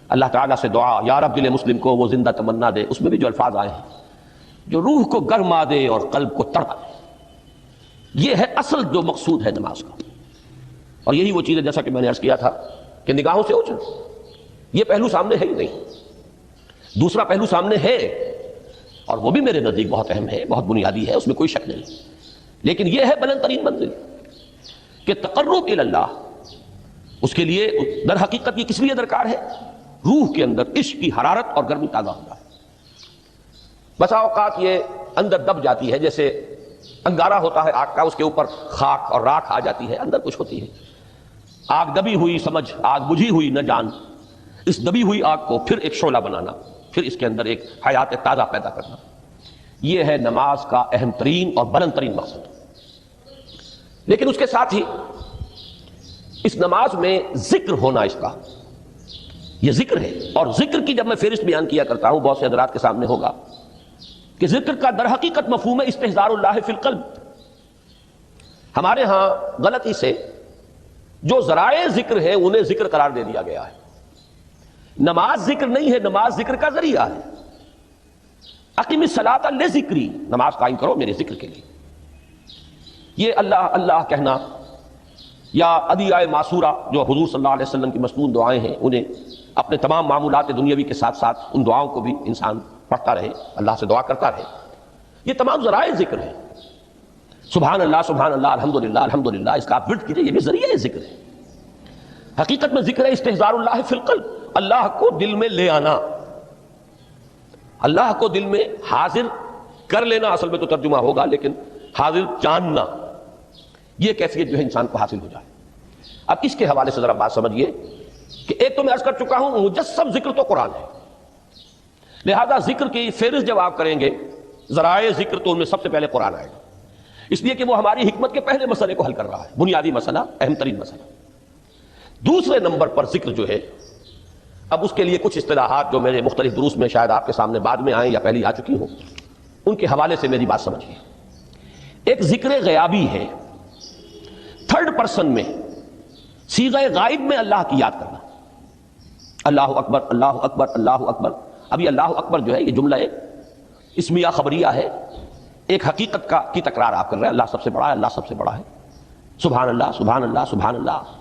اللہ تعالیٰ سے دعا یا رب دل مسلم کو وہ زندہ تمنا دے، اس میں بھی جو الفاظ آئے ہیں جو روح کو گرما دے اور قلب کو تڑپا دے، یہ ہے اصل جو مقصود ہے نماز کا۔ اور یہی وہ چیز ہے جیسا کہ میں نے عرض کیا تھا کہ نگاہوں سے اوجھل، یہ پہلو سامنے ہے ہی نہیں، دوسرا پہلو سامنے ہے اور وہ بھی میرے نزدیک بہت اہم ہے، بہت بنیادی ہے، اس میں کوئی شک نہیں، لیکن یہ ہے بلند ترین منزل کہ تقرب الی اللہ، اس کے لیے در حقیقت یہ کس لیے درکار ہے؟ روح کے اندر عشق کی حرارت اور گرمی تازہ ہوتا ہے۔ بسا اوقات یہ اندر دب جاتی ہے، جیسے انگارہ ہوتا ہے آگ کا، اس کے اوپر خاک اور راکھ آ جاتی ہے، اندر کچھ ہوتی ہے، آگ دبی ہوئی سمجھ، آگ بجھی ہوئی نہ جان، اس دبی ہوئی آگ کو پھر ایک شعلہ بنانا، پھر اس کے اندر ایک حیات تازہ پیدا کرنا، یہ ہے نماز کا اہم ترین اور بلند ترین مقصد۔ لیکن اس کے ساتھ ہی اس نماز میں ذکر ہونا، اس کا یہ ذکر ہے، اور ذکر کی جب میں فہرست بیان کیا کرتا ہوں بہت سے حضرات کے سامنے ہوگا کہ ذکر کا در حقیقت مفہوم ہے استحضار اللہ فی القلب۔ ہمارے ہاں غلطی سے جو ذرائع ذکر ہے انہیں ذکر قرار دے دیا گیا ہے، نماز ذکر نہیں ہے، نماز ذکر کا ذریعہ ہے۔ اقیم الصلاۃ لذکری، نماز قائم کرو میرے ذکر کے لیے۔ یہ اللہ اللہ کہنا یا ادعیہ معصورہ جو حضور صلی اللہ علیہ وسلم کی مسنون دعائیں ہیں، انہیں اپنے تمام معمولات دنیاوی کے ساتھ ساتھ ان دعاؤں کو بھی انسان پڑھتا رہے، اللہ سے دعا کرتا رہے، یہ تمام ذرائع ذکر ہیں۔ سبحان اللہ الحمدللہ الحمدللہ، اس کا آپ ورد کیجئے، یہ بھی ذریعہ ذکر ہے۔ حقیقت میں ذکر ہے استحضار اللہ فی القلب، اللہ کو دل میں لے آنا، اللہ کو دل میں حاضر کر لینا، اصل میں تو ترجمہ ہوگا، لیکن حاضر جاننا، یہ کیفیت جو ہے انسان کو حاصل ہو جائے۔ اب اس کے حوالے سے ذرا بات سمجھیے کہ ایک تو میں عرض کر چکا ہوں مجسم ذکر تو قرآن ہے، لہذا ذکر کی فہرست جب آپ کریں گے ذرائع ذکر تو ان میں سب سے پہلے قرآن آئے گا، اس لیے کہ وہ ہماری حکمت کے پہلے مسئلے کو حل کر رہا ہے، بنیادی مسئلہ، اہم ترین مسئلہ۔ دوسرے نمبر پر ذکر جو ہے، اب اس کے لیے کچھ اصطلاحات جو میرے مختلف دروس میں شاید آپ کے سامنے بعد میں آئیں یا پہلے آ چکی ہوں، ان کے حوالے سے میری بات سمجھیے۔ ایک ذکر غیابی ہے، تھرڈ پرسن میں، صیغہ غائب میں اللہ کی یاد کرنا، اللہ اکبر اللہ اکبر اللہ اکبر۔ اب یہ اللہ اکبر جو ہے یہ جملہ ایک اسمیہ خبریہ ہے، ایک حقیقت کی تکرار آپ کر رہے ہیں، اللہ سب سے بڑا ہے، اللہ سب سے بڑا ہے، سبحان اللہ سبحان اللہ سبحان اللہ۔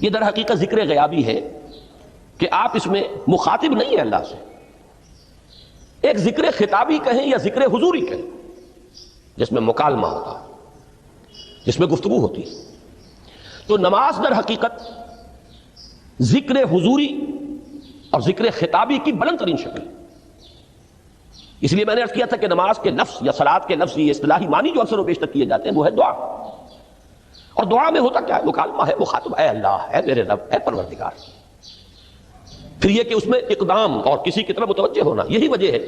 یہ در حقیقت ذکر غیابی ہے کہ آپ اس میں مخاطب نہیں ہیں اللہ سے، ایک ذکر خطابی کہیں یا ذکر حضوری کہیں، جس میں مکالمہ ہوتا ہے، جس میں گفتگو ہوتی ہے۔ تو نماز در حقیقت ذکر حضوری اور ذکر خطابی کی بلند ترین شکل ہے۔ اس لیے میں نے عرض کیا تھا کہ نماز کے لفظ یا صلاۃ کے لفظ، یہ اصطلاحی معنی جو اکثر و بیشتر کیے جاتے ہیں وہ ہے دعا، اور دعا میں ہوتا کیا ہے؟ مکالمہ ہے، مخاطب اے اللہ، اے میرے رب، اے پروردگار۔ پھر یہ کہ اس میں اقدام اور کسی کی طرف متوجہ ہونا، یہی وجہ ہے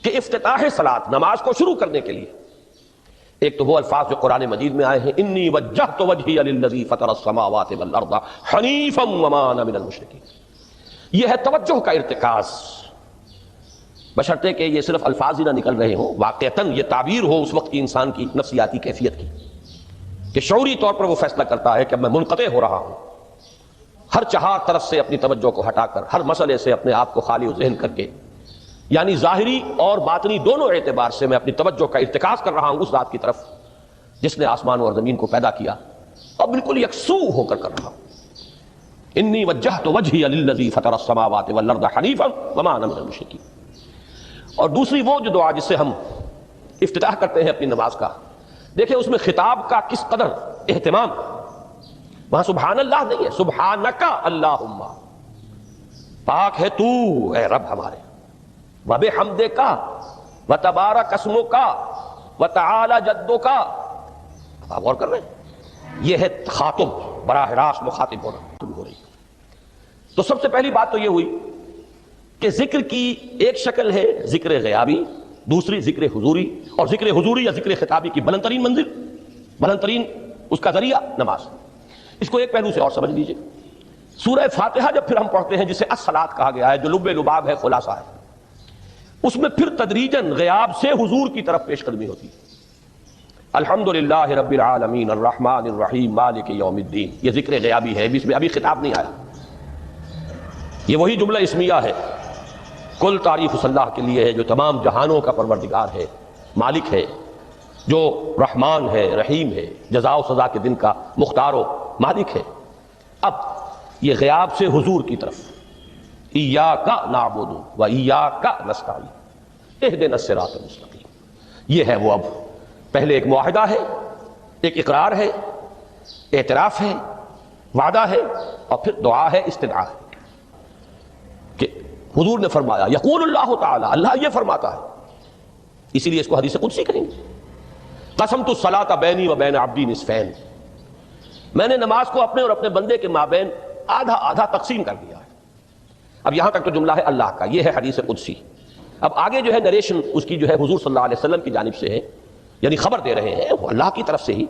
کہ افتتاح صلاۃ، نماز کو شروع کرنے کے لیے ایک تو وہ الفاظ جو قرآن مجید میں آئے ہیں، انی وجہت وجہی للذی فطر السماوات والارض حنیفا وما انا من المشرکین، یہ ہے توجہ کا ارتکاز، بشرطے کہ یہ صرف الفاظ ہی نہ نکل رہے ہوں، واقعتاً یہ تعبیر ہو اس وقت کی انسان کی نفسیاتی کیفیت کی، کہ شعوری طور پر وہ فیصلہ کرتا ہے کہ میں منقطع ہو رہا ہوں، ہر چہار طرف سے اپنی توجہ کو ہٹا کر، ہر مسئلے سے اپنے آپ کو خالی ذہن کر کے، یعنی ظاہری اور باطنی دونوں اعتبار سے میں اپنی توجہ کا ارتکاز کر رہا ہوں اس ذات کی طرف جس نے آسمان اور زمین کو پیدا کیا، اور بالکل یکسو ہو کر رہا ہوں۔ انی وجہت وجہی للذی فطر السماوات والارض حنیفا وما انا من المشرکین۔ اور دوسری وہ جو دعا جس سے ہم افتتاح کرتے ہیں اپنی نماز کا، دیکھیں اس میں خطاب کا کس قدر اہتمام، وہاں سبحان اللہ نہیں ہے، سبحانک اللہم، پاک ہے تو اے رب ہمارے، وبحمدک وتبارک اسمک وتعالی جدک۔ آپ غور کر رہے ہیں، یہ ہے خاطب، براہ راست مخاطب ہونا شروع ہو رہی ہے۔ تو سب سے پہلی بات تو یہ ہوئی کہ ذکر کی ایک شکل ہے ذکر غیابی، دوسری ذکر حضوری، اور ذکر حضوری یا ذکر خطابی کی بلند ترین منزل، بلند ترین اس کا ذریعہ نماز۔ اس کو ایک پہلو سے اور سمجھ لیجئے، سورہ فاتحہ جب پھر ہم پڑھتے ہیں جسے الصلاۃ کہا گیا ہے، جو لب لباب ہے، خلاصہ ہے، اس میں پھر تدریجاً غیاب سے حضور کی طرف پیش قدمی ہوتی ہے۔ الحمدللہ رب العالمین الرحمن الرحیم مالک یوم الدین، یہ ذکر غیابی ہے، اس میں ابھی خطاب نہیں آیا، یہ وہی جملہ اسمیہ ہے۔ کل تعریف اس اللہ کے لیے ہے جو تمام جہانوں کا پروردگار ہے، مالک ہے، جو رحمان ہے، رحیم ہے، جزا و سزا کے دن کا مختار و مالک ہے۔ اب یہ غیاب سے حضور کی طرف، ایاک نعبد و ایاک نستعین اہدنا الصراط المستقیم، یہ ہے وہ۔ اب پہلے ایک معاہدہ ہے، ایک اقرار ہے، اعتراف ہے، وعدہ ہے، اور پھر دعا ہے، استدعا ہے کہ حضور نے فرمایا، یقول اللہ تعالی، اللہ یہ فرماتا ہے، اسی لیے اس کو حدیث قدسی کہیں گے، قسمت الصلاۃ بینی و بین عبدی نصفین، میں نے نماز کو اپنے اور اپنے بندے کے مابین آدھا آدھا تقسیم کر دیا ہے۔ اب یہاں تک تو جملہ ہے اللہ کا، یہ ہے حدیث قدسی۔ اب آگے جو ہے نریشن اس کی جو ہے حضور صلی اللہ علیہ وسلم کی جانب سے ہے، یعنی خبر دے رہے ہیں وہ اللہ کی طرف سے ہی۔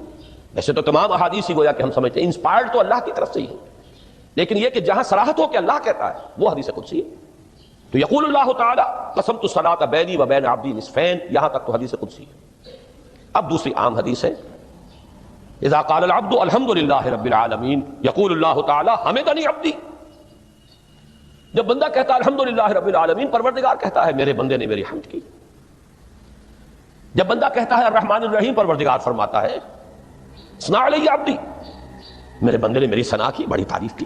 ویسے تو تمام احادیث ہی گویا کہ ہم سمجھتے ہیں انسپائرڈ تو اللہ کی طرف سے ہی ہے، لیکن یہ کہ جہاں صراحت ہو کہ اللہ کہتا ہے وہ حدیث قدسی ہے۔ تو یقول اللہ تعالی قسمت الصلاۃ بینی و بین عبدی نصفین، یہاں تک تو حدیث قدسی ہے۔ اب دوسری عام حدیث ہے، اذا قال العبد الحمد للہ رب العالمین یقول اللہ تعالی حمدنی عبدی، جب بندہ کہتا ہے الحمد للہ رب العالمین، پروردگار کہتا ہے میرے بندے نے میری حمد کی۔ جب بندہ کہتا ہے الرحمن الرحیم، پروردگار فرماتا ہے ثنا علی عبدی، میرے بندے نے میری ثنا کی، بڑی تعریف کی۔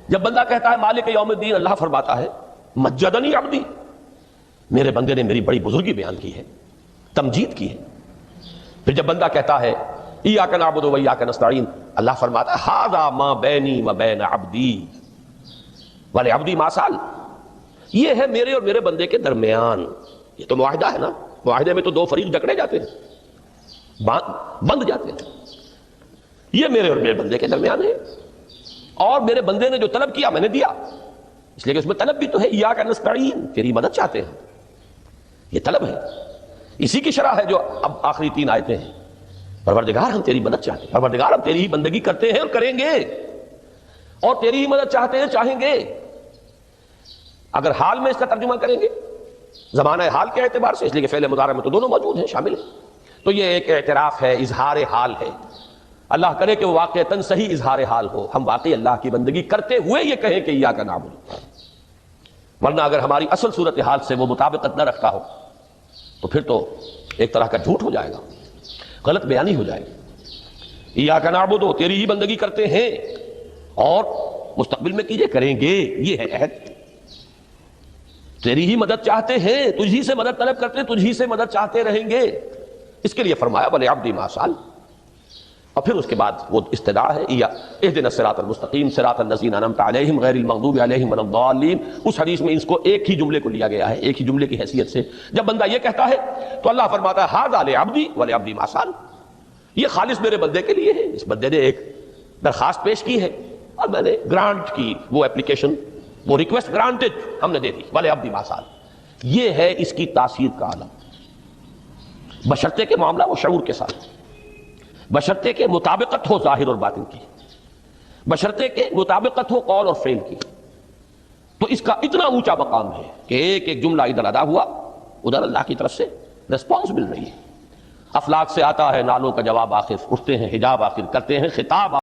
جب بندہ کہتا ہے مالک یوم الدین، اللہ فرماتا ہے مجدنی عبدی، میرے بندے نے میری بڑی بزرگی بیان کی ہے، تمجید کی ہے۔ پھر جب بندہ کہتا ہے ایاک نعبد و ایاک نستعین، اللہ فرماتا ہے ھذا ما بینی و بین عبدی ولعبدی ما سأل، یہ ہے میرے اور میرے بندے کے درمیان۔ یہ تو معاہدہ ہے نا، معاہدے میں تو دو فریق جکڑے جاتے ہیں، بند جاتے ہیں، یہ میرے اور میرے بندے کے درمیان ہے، اور میرے بندے نے جو طلب کیا میں نے دیا، اس لیے کہ اس میں طلب بھی تو ہے، ایاک نستعین، تیری مدد چاہتے ہیں، یہ طلب ہے۔ اسی کی شرح ہے جو اب آخری تین آیتیں ہیں، پروردگار ہم تیری مدد چاہتے ہیں، پروردگار ہم تیری ہی بندگی کرتے ہیں اور کریں گے، اور تیری ہی مدد چاہتے ہیں، چاہیں گے۔ اگر حال میں اس کا ترجمہ کریں گے زمانہ حال کے اعتبار سے، اس لیے کہ فعل مضارع میں تو دونوں موجود ہیں، شامل ہیں، تو یہ ایک اعتراف ہے، اظہار حال ہے۔ اللہ کرے کہ وہ واقعتاً صحیح اظہار حال ہو، ہم واقعی اللہ کی بندگی کرتے ہوئے یہ کہیں کہ ایاک نعبد، ورنہ اگر ہماری اصل صورتحال سے وہ مطابقت نہ رکھتا ہو تو پھر تو ایک طرح کا جھوٹ ہو جائے گا، غلط بیانی ہو جائے گی۔ ایاک نعبد، تیری ہی بندگی کرتے ہیں اور مستقبل میں کیجئے، کریں گے، یہ ہے عہد، تیری ہی مدد چاہتے ہیں، تجھی سے مدد طلب کرتے ہیں، تجھی سے مدد چاہتے رہیں گے، اس کے لیے فرمایا ولعبدی ما سأل۔ اور پھر اس کے بعد وہ استدعا ہے، اہدنا الصراط المستقیم صراط الذین انعمت علیہم غیر المغضوب علیہم ولا الضالین۔ اس حدیث میں اس کو ایک ہی جملے کو لیا گیا ہے، ایک ہی جملے کی حیثیت سے۔ جب بندہ یہ کہتا ہے تو اللہ فرماتا ہے ھذا لعبدی ولعبدی ما سأل، یہ خالص میرے بندے کے لیے ہے، اس بندے نے ایک درخواست پیش کی ہے اور میں نے گرانٹ کی، وہ اپلیکیشن، وہ ریکویسٹ گرانٹڈ ہم نے دے دی، ولعبدی ما سأل۔ یہ ہے اس کی تاثیر کا عالم، بشرطے کے معاملہ وہ شعور کے ساتھ، بشرطے کے مطابقت ہو ظاہر اور باطن کی، بشرطے کے مطابقت ہو قول اور فعل کی۔ تو اس کا اتنا اونچا مقام ہے کہ ایک ایک جملہ ادھر ادا ہوا، ادھر اللہ کی طرف سے ریسپانس مل رہی ہے۔ افلاک سے آتا ہے نالوں کا جواب، آخر اٹھتے ہیں حجاب، آخر کرتے ہیں خطاب۔